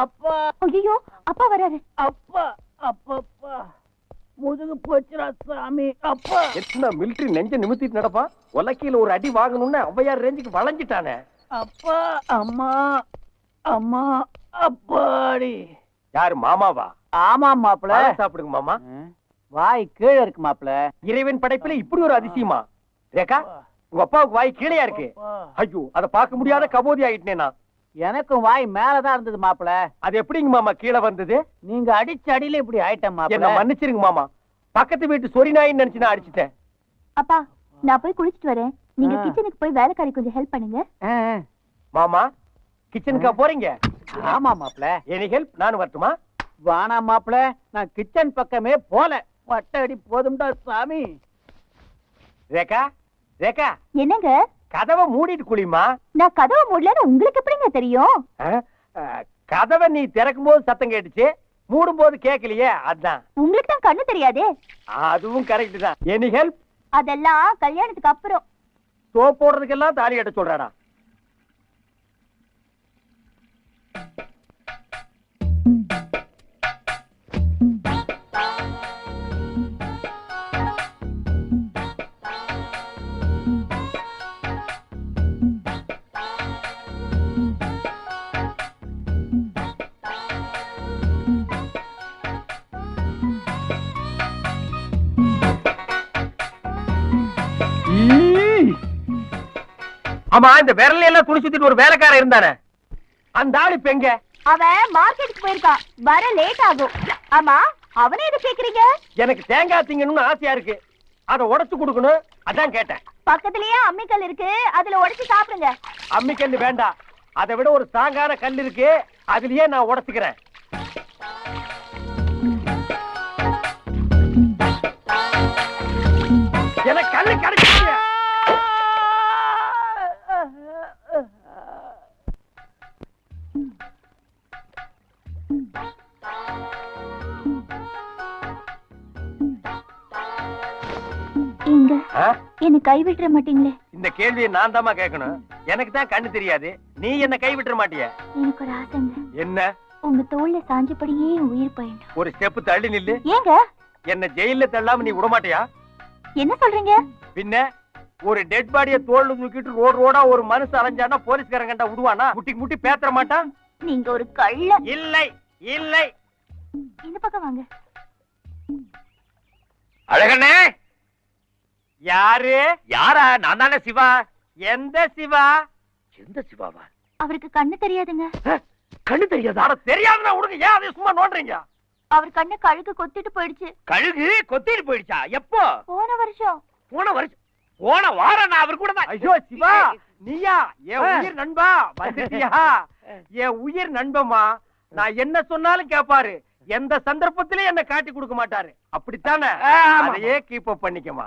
அப்பா ஐயோ அப்பா வராரு. அப்பா அப்பா முதுகு போச்சுடா சாமி. அப்பா என்ன மிலிட்டரி நெஞ்ச நிமித்திட்டு நடப்பா? உலக்கையில ஒரு அடி வாங்கணும்னு ஔவையார் ரேஞ்சுக்கு வளைஞ்சிட்டானே. அப்பா அம்மா அம்மா அப்பாடி. யாரு மாமாவா? ஆமா மாப்பிள. சாப்பிடுங்க மாமா. வாய் கீழே இருக்கு மாப்பிள. இறைவன் படைப்புல இப்படி ஒரு அதிசயமா? ரேகா உங்க அப்பாவுக்கு வாய் கீழையா இருக்கு. ஐயோ அத பார்க்க முடியாத கபோதி ஆயிட்டேனா. எனக்கும் வாய் மேலதான் இருந்தது மாப்பிள. அது எப்படிங்க மாமா கீழே வந்தது? நீங்க அடிச்ச அடியில இப்படி ஆயிட்டேன் என்ன மாப்பிள. மன்னிச்சிருங்க மாமா, பக்கத்து வீட்டு சொரி நாயின்னு நினைச்சு நான் அடிச்சிட்டேன். அப்பா நான் போய் குளிச்சிட்டு வரேன், நீங்க கிச்சனுக்கு போய் வேலைக்காரி கொஞ்சம் ஹெல்ப் பண்ணுங்க. மாமா கிச்சனுக்கா போறீங்க? ஆமா மாப்பிள. Any help? நான் வரட்டுமா? வானா மாப்பிள, நான் கிச்சன் பக்கமே போல. வட்ட அடி போதும்டா சாமி. ரேகா ரேகா என்னங்க? கதவை மூடிட்டு குளிமா. நான் கதவை மூடலன்னு உங்களுக்கு எப்படிங்க தெரியும்? கதவை நீ திறக்கும் போது சத்தம் கேட்டுச்சு, மூடும் போது கேட்கலையே அதான். உங்களுக்கு தான் கண்ணு தெரியாதே. அதுவும் கரெக்ட் தான். Any help? அதெல்லாம் கல்யாணத்துக்கு அப்புறம். சோப் போடுறதுக்கெல்லாம் தாலி கட்ட சொல்றாடா. ஆமா, இந்த விரல எல்லாம் துணி சுத்திட்டு ஒரு வேலைக்காரன் இருந்தானே, அந்த ஆளு இப்ப எங்க? அவன் மார்க்கெட்டுக்கு போயிருக்கான், வர லேட் ஆகும். ஆமா, அவனே எது கேக்குறீங்க? எனக்கு தேங்காய் திங்கணும்னு ஆசையா இருக்கு, அத உடைச்சு கொடுக்கணும், அதான் கேட்டேன். பக்கத்துலயே அம்மிக்கல் இருக்கு, அதுல உடைச்சு சாப்பிடுங்க. அம்மிக்கல் வேண்டாம், அதை விட ஒரு ஸ்ட்ராங்கான கல் இருக்கு, அதுலயே நான் உடைச்சுக்கிறேன். எனக்கு கல்லு கிடைச்சிருச்சு. இங்க என்ன கைவிட்டுற மாட்டீங்களே? இந்த கேள்வியை நான் தாமா கேட்கணும். எனக்கு தான் கண்ணு தெரியாது, நீ என்ன கைவிட்டுற மாட்டிய? எனக்கு ஒரு ஆசைங்க. என்ன? உங்க தோல்ல சாஞ்சபடியே உயிர் போயிடும். ஒரு ஸ்டெப் தள்ளி நில்லு. ஏங்க என்ன ஜெயில தள்ளாம நீ விட மாட்டியா? என்ன சொல்றீங்க? பின்ன ஒரு டெட் பாடிய தோல்ல தூக்கிட்டு ரோடு ரோடா ஒரு மனுஷன் அலைஞ்சானா போலீஸ்காரங்க கண்டா விடுவானா? முட்டி முட்டி பேத்தற மாட்டான். நீங்க ஒரு கள்ள. இல்லை இல்லை. இந்த பக்கம் வாங்க. அழகண்ணே. யாரு? யாரா? நான் தானே சிவா. எந்த சிவா? எந்த சிவாவா? அவருக்கு கண்ணு தெரியாதுங்க. கண்ணு தெரியாதா? தெரியாதுன்னா விடுங்க, ஏன் அதை சும்மா நோண்டுறீங்க? அவர் கண்ணு கழுகு கொத்திட்டு போயிடுச்சு. கழுகு கொத்திட்டு போயிடுச்சா? எப்போ? போன வருஷம். போன வருஷம்? போன வாரம் நான் அவர் கூட தான். ஐயோ சிவா, நீயா? என் உயிர் நண்பா வந்துட்டியா? என் உயிர் நண்பமா, நான் என்ன சொன்னாலும் கேப்பாரு, எந்த சந்தர்ப்பத்திலயும் என்ன காட்டி கொடுக்க மாட்டாரு, அப்படித்தானே? அதையே கீப் அப் பண்ணிக்கமா.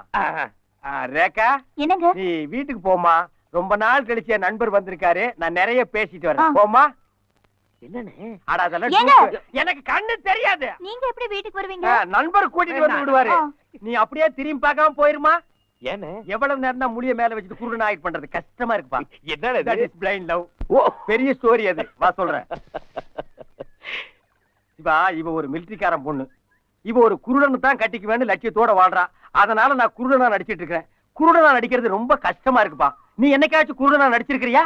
ரேகா, என்னங்க? நீ வீட்டுக்கு போமா, ரொம்ப நாள் கழிச்சு என் நண்பர் வந்திருக்காரு, நான் நிறைய பேசிட்டு வரேன். போமா. என்னன்னு? அட அதெல்லாம் ஏங்க? எனக்கு கண்ணு தெரியாது. நீங்க எப்படி வீட்டுக்கு வருவீங்க? நண்பர் கூட்டிட்டு வந்து விடுவாரு, நீ அப்படியே திரும்பி பார்க்காம போயிருமா. ஏன்னு? எவ்வளவு நேரம் தான் முடிய மேல வச்சுட்டு குருடன் ஆயிட் பண்றது? கஷ்டமா இருக்குப்பா. என்னது? That is blind love. ஓ, பெரிய ஸ்டோரி அது, வா சொல்றேன். இவ ஒரு மிலிட்டரிக்காரன் பொண்ணு, இவ ஒரு குருடன் தான் கட்டிக்குவேன்னு லட்சியத்தோட வாழ்றா. அதனால நான் குருடனா நடிச்சிட்டு இருக்கேன். குருடனா நடிக்கிறது ரொம்ப கஷ்டமா இருக்குப்பா. நீ என்னைக்காச்சும் குருடனா நடிச்சிருக்கிறியா?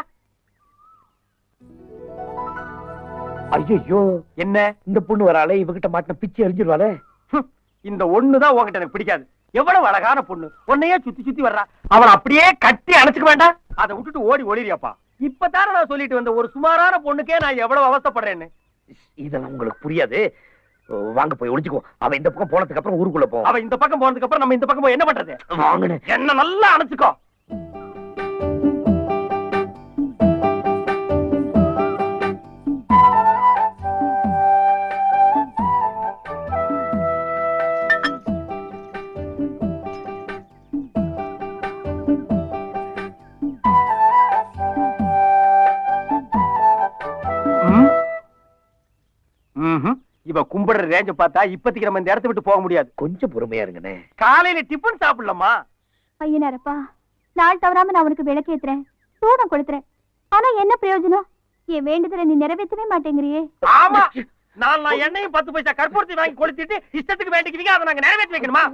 ஐயோ, என்ன இந்த பொண்ணு வராளே, இவகிட்ட மாட்டின பிச்சு எரிஞ்சிருவாளே. இந்த ஒண்ணுதான் உன்கிட்ட எனக்கு பிடிக்காது. எவ்வளவு அழகான பொண்ணு, உன்னையே சுத்தி சுத்தி வர்றா. அவளை அப்படியே கட்டி அணைச்சுக்க வேண்டாம், அதை விட்டுட்டு ஓடி ஓடிறியாப்பா. இப்பதானே நான் சொல்லிட்டு வந்த ஒரு சுமாரான பொண்ணுக்கே நான் எவ்வளவு அவஸ்தைப்படுறேன்னு. இதெல்லாம் உங்களுக்கு புரியாது. வாங்க போய் ஒளிச்சுக்கோ. அவ இந்த பக்கம் போனதுக்கு அப்புறம் ஊருக்குள்ள போவோம். அவ இந்த பக்கம் போனதுக்கு அப்புறம் நம்ம இந்த பக்கம் போய் என்ன பண்றது? வாங்கன்னு என்ன நல்லா அணைச்சுக்கோ. இவ கும்பிடுற ரேஞ்ச பார்த்தா இப்பத்திக்கு நம்ம இந்த இடத்தை விட்டு போக முடியாது. கொஞ்சம் பொறுமையா இருங்கண்ணே. காலையில டிபன் சாப்பிடலாமா? ஐயனாரப்பா, நாள் தவறாம நான் உனக்கு விளக்கேத்துறேன், சூடம் கொடுத்துறேன். ஆனா என்ன பிரயோஜனம்? என் வேண்டுதலை நீ நிறைவேற்றவே மாட்டேங்கிறியே. ஆமா, நான் எண்ணெயும் 10 பைசா கற்பூரத்தை வாங்கி கொளுத்திட்டு இஷ்டத்துக்கு வேண்டிக்கிறீங்க, அதை நாங்க நிறைவேற்றி வைக்கணுமா?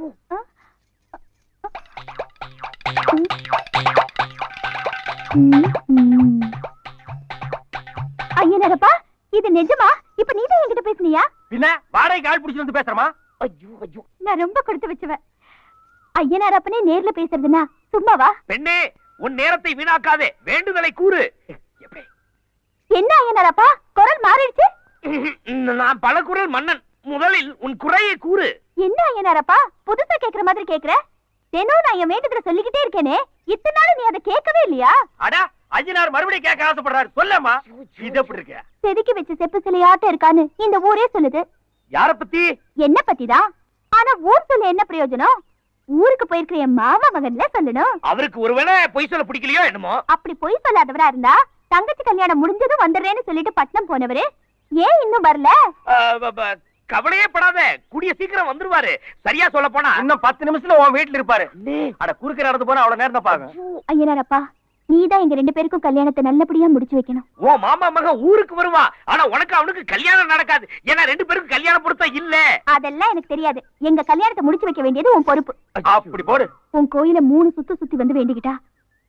ஐயனாரப்பா, இது நிஜமா? இப்ப நீதான் என்கிட்ட பேசுனியா? பின்ன வாடகைக்கு ஆள் பிடிச்சு வந்து பேசுறமா? ஐயோ ஐயோ, நான் ரொம்ப கொடுத்து வச்சுவேன். ஐயனாரப்பனே நேர்ல பேசுறதுன்னா சும்மாவா? பெண்ணே, உன் நேரத்தை வீணாக்காதே, வேண்டுதலை கூறு. என்ன ஐயனாரப்பா, குரல் மாறிடுச்சு? நான் பல குரல் மன்னன், முதலில் உன் குறையை கூறு. என்ன ஐயனாரப்பா, புதுசா கேக்குற மாதிரி கேக்குற? தினம் நான் என் வேண்டுதலை சொல்லிக்கிட்டே இருக்கேனே, இத்தனை நாள் நீ அதை கேட்கவே இல்லையா? அடா, ஐயனார் மறுபடியும் கேட்க ஆசைப்படுறாரு, சொல்லமா. இது எப்படி இருக்க? செதுக்கி வச்ச செப்பு சிலையாட்டம் இருக்கான்னு இந்த ஊரே சொல்லுது. யார பத்தி? என்ன பத்திதான். ஆனா ஊர் சொல்ல என்ன பிரயோஜனம்? ஊருக்கு போயிருக்கிற என் மாமா மகன்ல சொல்லணும். அவருக்கு ஒருவேளை பொய் சொல்ல பிடிக்கலையோ என்னமோ. அப்படி பொய் சொல்லாதவரா இருந்தா தங்கச்சி கல்யாணம் முடிஞ்சதும் வந்துடுறேன்னு சொல்லிட்டு பட்னம் போனவரு ஏன் இன்னும் வரல? கவலையே படாத, கூடிய சீக்கிரம் வந்துருவாரு. சரியா சொல்ல போனா இன்னும் 10 நிமிஷத்துல உன் வீட்டுல இருப்பாரு. அட குறுக்க நடந்து போனா அவ்வளவு நேரம் தான் பாக்க. ஐயனாரப்பா, நீதான் எங்க 2 பேருக்கும் கல்யாணத்தை நல்லபடியா முடிச்சு வைக்கணும். ஓ மாமா மகன் ஊருக்கு வருவா, ஆனா உனக்கு அவனுக்கு கல்யாணம் நடக்காது. ஏன்னா 2 பேருக்கும் கல்யாணம் பொருத்தம் இல்ல. அதெல்லாம் எனக்கு தெரியாது. எங்க கல்யாணத்தை முடிச்சு வைக்க வேண்டியது உன் பொறுப்பு. அப்படி போடு. உன் கோயில 3 சுத்தி வந்து வேண்டிக்கிட்டா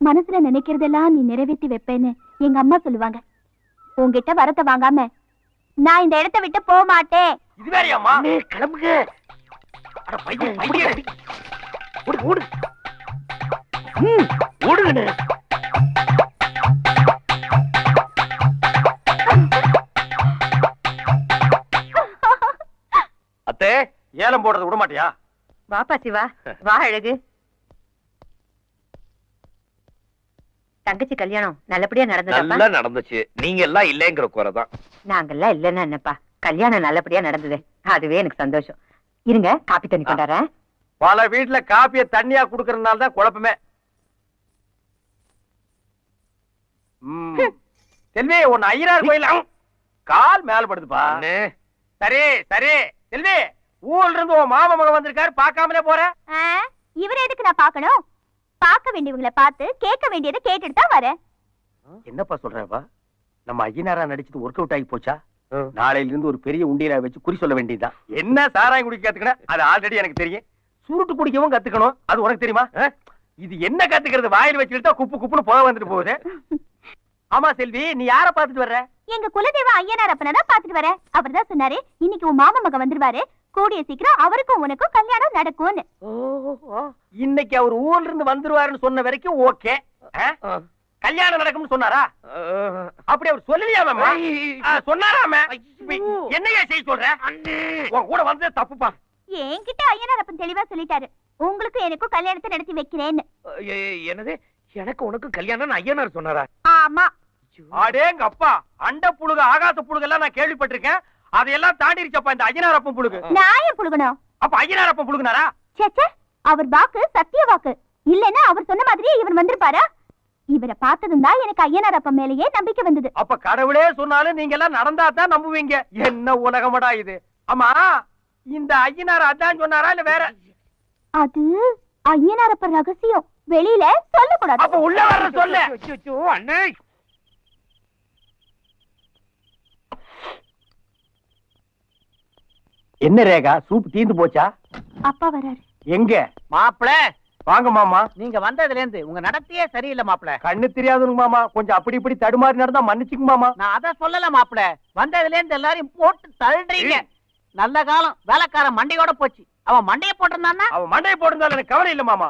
மனசுல நினைக்கிறதெல்லாம் நீ நிறைவேற்றி வைப்பேன்னு எங்க அம்மா சொல்லுவாங்க. உன்கிட்ட வரத்தை வாங்காம நான் இந்த இடத்தை விட்டு போக மாட்டேன். இது வேறையாமா? கிளம்புங்க. அட பையன் பையன் ஓடு ஓடு. ஓடுங்கண்ணே. அத்தே, ஏலம் போடுறது விட மாட்டியா? வாப்பா சிவா, வா அழகு. தங்கச்சி கல்யாணம் நல்லபடியா நடந்ததா? நல்லா நடந்துச்சு. நீங்க எல்லாம் இல்லங்கிற குறைதான். நாங்கெல்லாம் இல்லன்னா என்னப்பா, கல்யாணம் நல்லபடியா நடந்தது, அதுவே எனக்கு சந்தோஷம். இருங்க, காப்பி தண்ணி கொண்டாறேன். பல வீட்டுல காப்பிய தண்ணியா குடுக்கறதுனால தான் குழப்பமே. செல்வி, உன் ஐயனார் கோயில் கால் மேல படுதுப்பா. சரி சரி செல்வி, ஊர்ல இருந்து உன் மாமா மகன் வந்திருக்காரு, பாக்காமலே போற. இவரை எதுக்கு நான் பார்க்கணும்? பார்க்க வேண்டியவங்களை பார்த்து கேட்க வேண்டியதை கேட்டுட்டு தான் வரேன். என்னப்பா சொல்றப்பா? நம்ம ஐயனாரா நடிச்சது ஒர்க் அவுட் ஆகி போச்சா? நாளையில இருந்து ஒரு பெரிய உண்டியலா வச்சு குறி சொல்ல வேண்டியதுதான். என்ன சாராயம் குடிக்க கத்துக்கணும், அது ஆல்ரெடி எனக்கு தெரியும். சுருட்டு குடிக்கவும் கத்துக்கணும், அது உனக்கு தெரியுமா? இது என்ன கத்துக்கிறது? வாயில் வச்சுக்கிட்டா குப்பு குப்புன்னு போக வந்துட்டு போகுது. ஆமா செல்வி, நீ யார பாத்துட்டு வர்ற? எங்க குலதெய்வ ஐயனார் அப்பனை தான் பாத்துட்டு வரேன். அவர் தான் சொன்னாரு, இன்னைக்கு உன் மாமா மகன் வந்துருவாரு, கூடிய சீக்கிரம் அவருக்கும் உனக்கும் கல்யாணம் நடக்கும்னு. இன்னைக்கு அவர் ஊர்ல இருந்து வந்துருவாருன்னு சொன்ன வரைக்கும் ஓகே. கல்யாணம் நடக்கும்னு சொன்னாரா? அப்படி அவர் சொல்லலையாம? சொன்னாராம? என்னையா செய்ய சொல்ற? உன் கூட வந்தது தப்புப்பா. என்கிட்ட ஐயனார் அப்பன் தெளிவா சொல்லிட்டாரு, உங்களுக்கு எனக்கும் கல்யாணத்தை நடத்தி வைக்கிறேன்னு. என்னது, எனக்கு உனக்கு கல்யாணம் ஐயனார் சொன்னாரா? ஆமா. அடேங்க அப்பா, அண்ட புழுகு ஆகாச புழுகு எல்லாம் நான் கேள்விப்பட்டிருக்கேன். அதையெல்லாம் தாண்டிருச்சப்பா இந்த ஐயனார் அப்பன் புழுகு. நான் ஏன் புழுகணும்? அப்ப ஐயனார் அப்பன் புழுகுனாரா? சேச்சே, அவர் வாக்கு சத்திய வாக்கு. இல்லன்னா அவர் சொன்ன மாதிரியே இவர் வந்திருப்பாரா? இவரை பார்த்ததும் தான் எனக்கு ஐயனார் அப்பன் மேலேயே நம்பிக்கை வந்தது. அப்ப கடவுளே சொன்னாலும் நீங்க எல்லாம் நடந்தா தான் நம்புவீங்க. என்ன உலகமடா இது? ஆமா, இந்த ஐயனார் அதான் சொன்னாரா இல்ல வேற? அது ஐயனார் அப்பன் ரகசியம், வெளியில சொல்லக்கூடாது. அப்ப உள்ள வர்ற சொல்லு. அண்ணே, என்ன ரேகா, சூப் தீந்து போச்சா? அப்பா வராரு. எங்க? மாப்பிள, வாங்க மாமா. நீங்க வந்ததுல இருந்து உங்க நடத்தையே சரியில்லை மாப்பிள. கண்ணு தெரியாதுங்க மாமா, கொஞ்சம் அப்படி இப்படி தடுமாறி நடந்தா மன்னிச்சுங்க மாமா. நான் அத சொல்லல மாப்பிள, வந்ததுல இருந்து எல்லாரையும் போட்டு தள்ளுறீங்க. நல்ல காலம் வேலைக்காரன் மண்டையோட போச்சு. அவன் மண்டைய போட்டிருந்தான்னா? அவன் மண்டையை போட்டிருந்தாலும் எனக்கு கவலை இல்ல மாமா.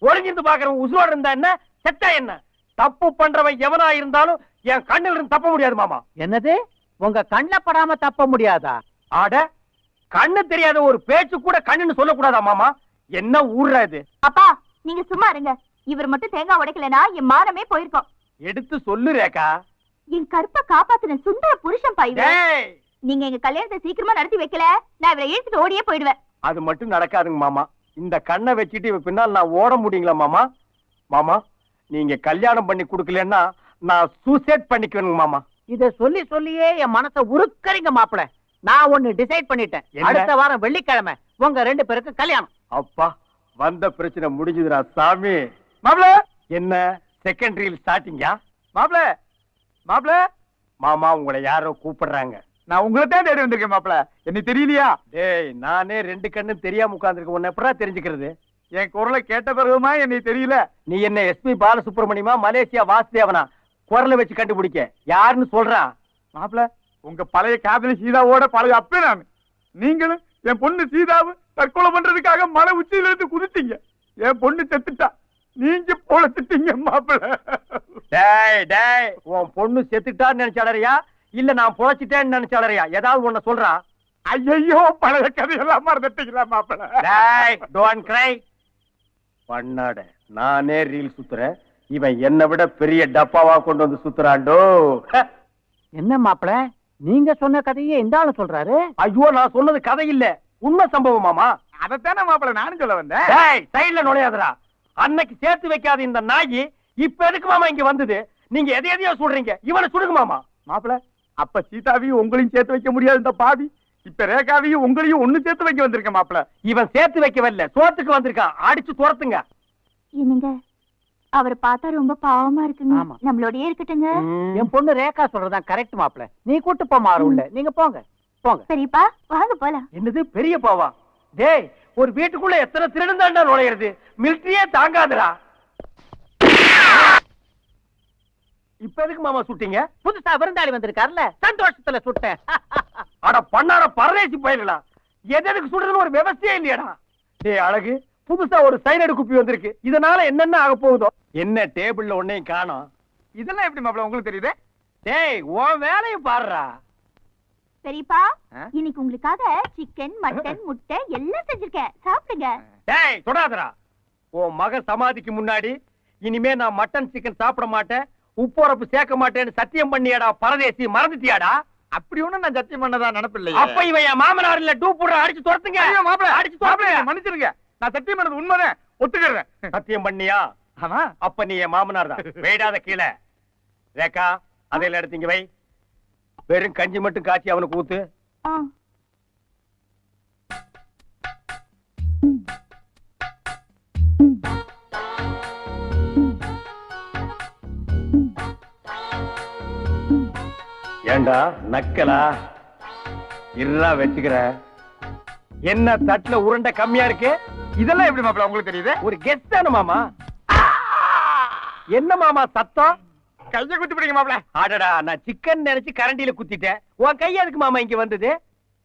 ஒளிஞ்சிருந்து பாக்குறவன் உசுரோட இருந்தா என்ன, செத்தா என்ன? தப்பு பண்றவன் எவனா இருந்தாலும் என் கண்ணில் இருந்து தப்ப முடியாது மாமா. என்னது, உங்க கண்ணுல படாம தப்ப முடியாதா? ஆட, கண்ணு தெரியாத ஒரு பேச்சு கூட கண்ணுன்னு சொல்லக்கூடாதா மாமா? என்ன ஊர்ரா இது? அப்பா, நீங்க சும்மா இருங்க. இவர் மட்டும் தேங்காய் உடைக்கலனா என் மானமே போயிருக்கும். எடுத்து சொல்லு ரேகா. என் கருப்பை காப்பாத்தின சுந்தர புருஷன் பாய்வே. டேய், நீங்க எங்க கல்யாணத்தை சீக்கிரமா நடத்தி வைக்கல, நான் இவரை இழுத்துட்டு ஓடியே போயிடுவேன். அது மட்டும் நடக்காதுங்க மாமா. இந்த கண்ணை வச்சுட்டு இவ பின்னால் நான் ஓட முடியுங்களா மாமா? மாமா, நீங்க கல்யாணம் பண்ணி கொடுக்கலன்னா நான் சூசைட் பண்ணிக்குவேனுங்க மாமா. இத சொல்லி சொல்லியே என் மனசை உருக்கறீங்க மாப்பிள. நான் ஒண்ணு டிசைட் பண்ணிட்டேன். என்ன? அடுத்த வாரம் வெள்ளிக்கிழமை உங்க 2 பேருக்கு கல்யாணம். அப்பா, வந்த பிரச்சனை முடிஞ்சுதுடா சாமி. மாப்ள, என்ன செகண்டரியில் ஸ்டார்டிங்கா? மாப்ள, மாப்ள, மாமா உங்களை யாரோ கூப்பிடுறாங்க. நான் உங்களை தான் தேடி வந்திருக்கேன் மாப்ள. என்ன தெரியலையா? டேய், நானே 2 கண்ணு தெரியாம உட்கார்ந்திருக்கேன். உன்னை எப்படா தெரிஞ்சுக்கிறது? என் குரலை கேட்ட பிறகுமா என்னை தெரியல? நீ என்ன எஸ்பி பாலசுப்ரமணியமா, மலேசியா வாசுதேவனா? குரலை வச்சு கண்டுபிடிக்க யாருன்னு சொல்றான்? மாப்ள, உங்க பழைய காதலி சீதாவோட பழைய அப்பே நான். நீங்களும் என் பொண்ணு சீதாவை தற்கொலை பண்றதுக்காக மலை உச்சியில இருந்து குதித்தீங்க. என் பொண்ணு செத்துட்டா, நீங்க பொழைச்சிட்டீங்க மாப்பிள. டேய் டேய், உன் பொண்ணு செத்துட்டான்னு நினைச்சாளறியா இல்ல நான் பொழைச்சிட்டேன்னு நினைச்சாளறியா? ஏதாவது ஒண்ணு சொல்றா. ஐயோ, பழைய கதையெல்லாம் மறந்துட்டீங்களா மாப்பிள? டேய், டோன்ட் கிரை. பண்ணாட, நானே ரீல் சுத்துறேன், இவன் என்னை விட பெரிய டப்பாவா கொண்டு வந்து சுத்துறாண்டோ. என்ன மாப்பிள, நீங்க சொன்ன கதையே இந்த ஆளு சொல்றாரு? ஐயோ, நான் சொன்னது கதை இல்ல, உண்மை சம்பவம் மாமா. அதத்தானே மாப்பிள நானும் சொல்ல வந்தேன். டேய், சைடுல நுழையாதடா. அன்னைக்கு சேர்த்து வைக்காத இந்த நாயி இப்ப எதுக்கு மாமா இங்க வந்தது? நீங்க எதையோ சொல்றீங்க, இவனை சுடுங்க மாமா. மாப்பிள, அப்ப சீதாவையும் உங்களையும் சேர்த்து வைக்க முடியாது இந்த பாவி. இப்ப ரேகாவையும் உங்களையும் ஒண்ணு சேர்த்து வைக்க வந்திருக்கேன் மாப்பிள. இவன் சேர்த்து வைக்க வரல, சோத்துக்கு வந்திருக்கான். அடிச்சு துரத்துங்க. என்னங்க அவரை பார்த்தா ரொம்ப பாவமா இருக்குங்க. ஆமா. நம்மளோடயே இருக்கட்டுங்க. என் பொண்ணு ரேகா சொல்றதுதான் கரெக்ட் மாப்ள. நீ கூட்டு போ மாறு உள்ள. நீங்க போங்க போங்க. சரிப்பா வாங்க போலாம். என்னது பெரிய பாவா? டேய், ஒரு வீட்டுக்குள்ள எத்தனை திருடன் தாண்டா நுழையிறது? மிலிட்டரியே தாங்காதுடா. இப்ப எதுக்கு மாமா சுட்டீங்க? புதுசா விருந்தாளி வந்திருக்காருல்ல, சந்தோஷத்துல சுட்டேன். அட பண்ணார பரதேசி போயிடலாம். எதுக்கு சுடுறதுன்னு ஒரு விவசாயம் இல்லையாடா? டேய் அழகு, புதுசா ஒரு சைனடு குப்பி வந்திருக்கு. இதனால என்னென்ன ஆக போகுதோ? என்ன டேபிள்ல ஒன்னையும் காணோம். இதெல்லாம் எப்படி மாப்பிள உங்களுக்கு தெரியுது? டேய், உன் வேலையும் பாருடா. பெரியப்பா இன்னைக்கு உங்களுக்காக சிக்கன் மட்டன் முட்டை எல்லாம் செஞ்சிருக்கேன், சாப்பிடுங்க. டேய் தொடாதடா. உன் மக சமாதிக்கு முன்னாடி இனிமே நான் மட்டன் சிக்கன் சாப்பிட மாட்டேன், உப்புரப்பு சேர்க்க மாட்டேன்னு சத்தியம் பண்ணியாடா பரதேசி, மறந்துட்டியாடா? அப்படி ஒண்ணும் நான் சத்தியம் பண்ணதா நினைப்பில்லையே. அப்ப இவன் என் மாமனார் இல்ல, டூ போடுற, அடிச்சு துரத்துங்க. அடிச்சு துரத்துங்க. மன்னிச்சிருங்க, நான் சத்தியம் பண்ணது உண்மைதான், ஒத்துக்கிறேன். சத்தியம் பண்ணியா? ஆமா. அப்ப நீ என் மாமனார் தான். வெயிடாத கீழே. ரேகா, அதையில எடுத்தீங்க வை. வெறும் கஞ்சி மட்டும் காய்ச்சி அவனுக்கு ஊத்து. ஆ. ஏண்டா நக்கலா? இருடா வச்சுக்கிற. என்ன தட்டுல உருண்டை கம்மியா இருக்கு? இதெல்லாம் எப்படி மாப்பிள உங்களுக்கு தெரியுது? ஒரு கெஸ்ட் தானே மாமா. என்ன மாமா சத்தம்? கையை குத்தி பிடிங்க மாப்பிள. ஆடடா, நான் சிக்கன் நினைச்சு கரண்டியில குத்திட்டேன். உன் கை எதுக்கு மாமா இங்க வந்தது?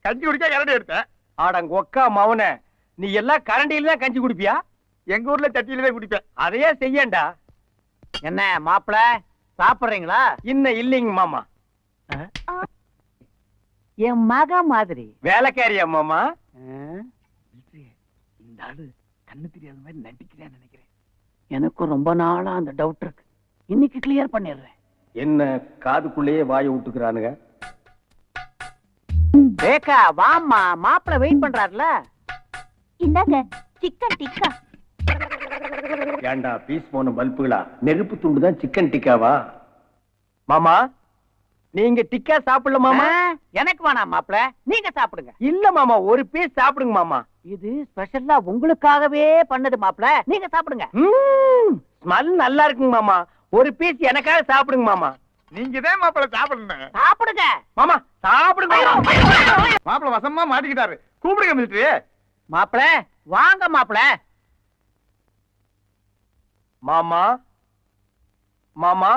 கஞ்சி குடிக்க கரண்டி எடுத்தேன். ஆடங்க ஒக்கா மவன, நீ எல்லாம் கரண்டியில தான் கஞ்சி குடிப்பியா? எங்க ஊர்ல சட்டியில தான் குடிப்பேன். அதையே செய்யண்டா. என்ன மாப்ள சாப்பிடுறீங்களா? இன்னும் இல்லைங்க மாமா. என் மக மாதிரி. வேலைக்காரியா மாமா? இந்த ஆளு கண்ணு தெரியாத மாதிரி நடிக்கிறேன்னு நினைக்கிறேன். எனக்கும் ரொம்ப நாளா அந்த டவுட் இருக்கு. இன்னைக்கு கிளியர் பண்ணிடுறேன். என்ன காதுக்குள்ளேயே வாயை விட்டுக்கிறானுங்க. ரேகா வாம்மா, மாப்பிள வெயிட் பண்றாருல. இந்தாங்க சிக்கன் டிக்கா. ஏண்டா பீஸ் போன பல்புகளா? நெருப்பு துண்டு தான் சிக்கன் டிக்காவா? மாமா, நீங்க டிக்கா சாப்பிடல மாமா. எனக்கு வேணாம் மாப்பிள, நீங்க சாப்பிடுங்க. இல்ல மாமா, ஒரு பீஸ் சாப்பிடுங்க மாமா. இது ஸ்பெஷலா உங்களுக்காகவே பண்ணது மாப்பிள, நீங்க சாப்பிடுங்க. ஸ்மெல் நல்லா இருக்குங்க மாமா. ஒரு பீஸ் எனக்காக சாப்பிடுங்க மாமா. நீங்க தான் மாப்பிள சாப்பிடணும். சாப்பிடுங்க மாமா சாப்பிடுங்க மாமா. மாப்பிள வசமா மாட்டிக்கிட்டாரு. கூப்பிடுங்க மிலிட்டரி. மாப்பிள வாங்க மாப்பிள. மாமா மாமா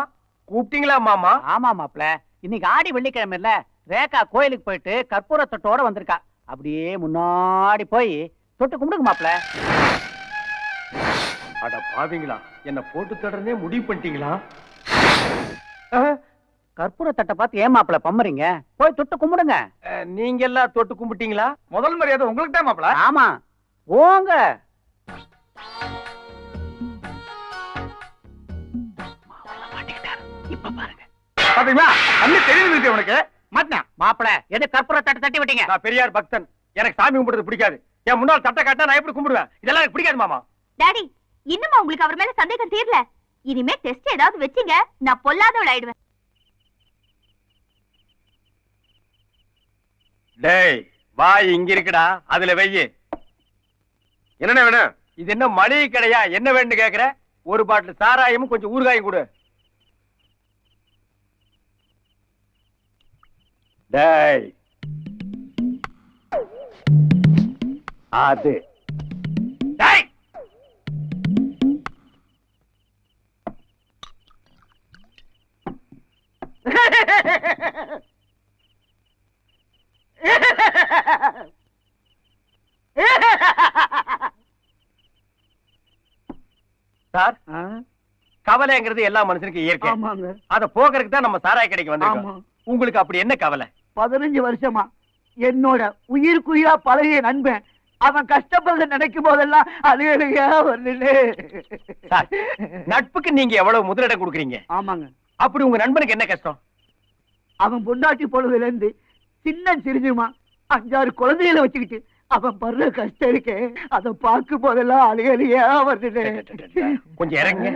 கூப்பிட்டீங்களா மாமா? ஆமா மாப்பிள, இன்னைக்கு ஆடி வெள்ளிக்கிழமை இல்ல, ரேகா கோயிலுக்கு போயிட்டு கற்பூர தொட்டோட வந்திருக்கா. அப்படியே முன்னாடி போய் தொட்டு கும்பிடுங்க மாப்பிள. அட பாவீங்களா, என்ன போட்டு தொடர்ந்தே முடிவு பண்ணிட்டீங்களா? கற்பூர தட்டை பார்த்து ஏன் மாப்பிள பம்மறீங்க? போய் தொட்டு கும்பிடுங்க. நீங்க எல்லாம் தொட்டு கும்பிட்டீங்களா? முதல் மரியாதை உங்களுக்கு தான் மாப்பிள. ஆமா போங்க. இப்ப பாருங்க. பாத்தீங்களா, அண்ணி தெரியுது உனக்கு. மாட்டினா மாப்பிள, எது கற்பூர தட்டை தட்டி விட்டீங்க? நான் பெரியார் பக்தன், எனக்கு சாமி கும்பிடுறது பிடிக்காது. என் முன்னாள் தட்டை காட்டா நான் எப்படி கும்பிடுவேன்? இதெல்லாம் எனக்கு பிடிக்காது மாமா. டாடி இன்னுமா உங்களுக்கு அவர் மேல சந்தேகம் தீரல? இனிமே டெஸ்ட் ஏதாவது வெச்சீங்க நான் பொல்லாதவள் ஆயிடுவேன். டேய் வாய் இங்க இருக்குடா, அதுல வெய்யு. என்னென்ன வேணும்? இது என்ன மளிகை கடையா? என்ன வேணும்னு கேக்குற? ஒரு பாட்டில் சாராயமும் கொஞ்சம் ஊறுகாயும் கொடு. டேய் அது டேய் சார், கவலைங்கிறது எல்லா மனுஷனுக்கும் இயற்கை. ஆமாங்க. அத போக்குறதுக்கு தான் நம்ம சாராய கடைக்கு வந்திருக்கோம். ஆமா. உங்களுக்கு அப்படி என்ன கவலை? 15 வருஷமா என்னோட உயிருக்குயிரா பழகிய நண்பன் அவன் கஷ்டப்படுறத நினைக்கும் போதெல்லாம் அழுகையா வருது. சார், நட்புக்கு நீங்க எவ்வளவு முதலிடம் கொடுக்குறீங்க? ஆமாங்க. அப்படி உங்க நண்பனுக்கு என்ன கஷ்டம்? அவன் பொண்டாட்டி பொழுதுல இருந்து சின்ன சிரிஞ்சுமா 5-6 குழந்தைகளை வச்சுக்கிட்டு அவன் படுற கஷ்டம் இருக்கே, அதை பார்க்கும் போதெல்லாம் அழுகையா வருது. கொஞ்சம் இறங்குங்க.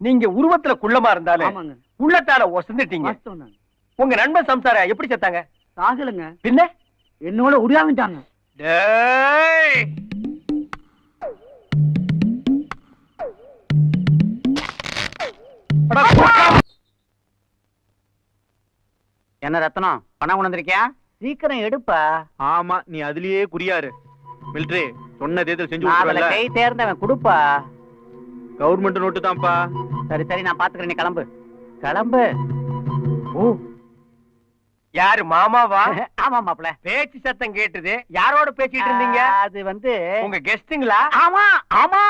நீங்க உருவத்துல குள்ளமா இருந்தாலும் ஆமாங்க. உள்ளத்தால ஒசந்துட்டீங்க. வாஸ்தவம் தான். உங்க நண்பன் சம்சார எப்படி செத்தாங்க? சாகலங்க. பின்ன என்னோட உடையாமிட்டாங்க. டேய் அட குறுக்காம. என்ன ரத்னம், பணம் கொண்டு வந்திருக்கியா? சீக்கிரம் எடுப்பா. ஆமா, நீ அதுலயே குறியாரு. மிலிட்டரி சொன்னதே செஞ்சு நான் அதுல கை தேர்ந்தவன், கொடுப்பா. கவர்மெண்ட் நோட்டு தான்ப்பா. சரி சரி, நான் பாத்துக்கிறேன், நீ கிளம்பு கிளம்பு. ஓ, யாரு மாமாவா? ஆமா மாப்ள. பேச்சு சத்தம் கேட்டுது. யாரோட பேசிட்டு இருந்தீங்க? அது வந்து உங்க கெஸ்டுங்களா? ஆமா ஆமா.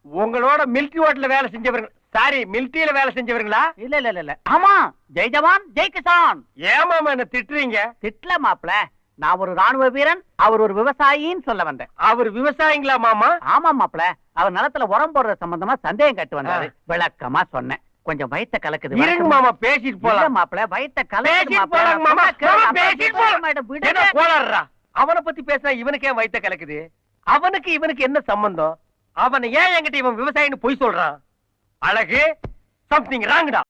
உங்களோட மிலிட்டரி ஹோட்டல்ல வேலை செஞ்சவங்க, சாரி மிலிட்டரியில வேலை செஞ்சவங்களா? இல்ல இல்ல இல்ல இல்ல, ஆமா. ஜெய் ஜவான் ஜெய் கிசான். ஏமாமா என்ன திட்டுறீங்க? திட்ல மாப்ள, நான் ஒரு ராணுவ வீரன், அவர் ஒரு விவசாயின்னு சொல்ல வந்தேன். அவர் விவசாயிங்களா மாமா? ஆமா மாப்ள, அவர் நிலத்துல உரம் போடுற சம்பந்தமா சந்தேகம் கட்டு வந்தாரு. விளக்கமா சொன்னேன். கொஞ்சம் வயித்த கலக்குது. இருங்க மாமா, பேசிட்டு இல்ல போலாம். மாப்ள, வயித்த கலக்குது பேசிட்டு மாப்ள. போலாங்க மாமா. மாமா, பேசிட்டு போலாம். மேடம், விடுங்க. என்ன கோளாறுடா? அவனை பத்தி பேசினா இவனுக்கு ஏன் வயித்த கலக்குது? அவனுக்கு இவனுக்கு என்ன சம்பந்தம்? அவனை ஏன் என்கிட்ட இவன் விவசாயின்னு பொய் சொல்றான்? அழகு, சம்திங் ராங்கடா.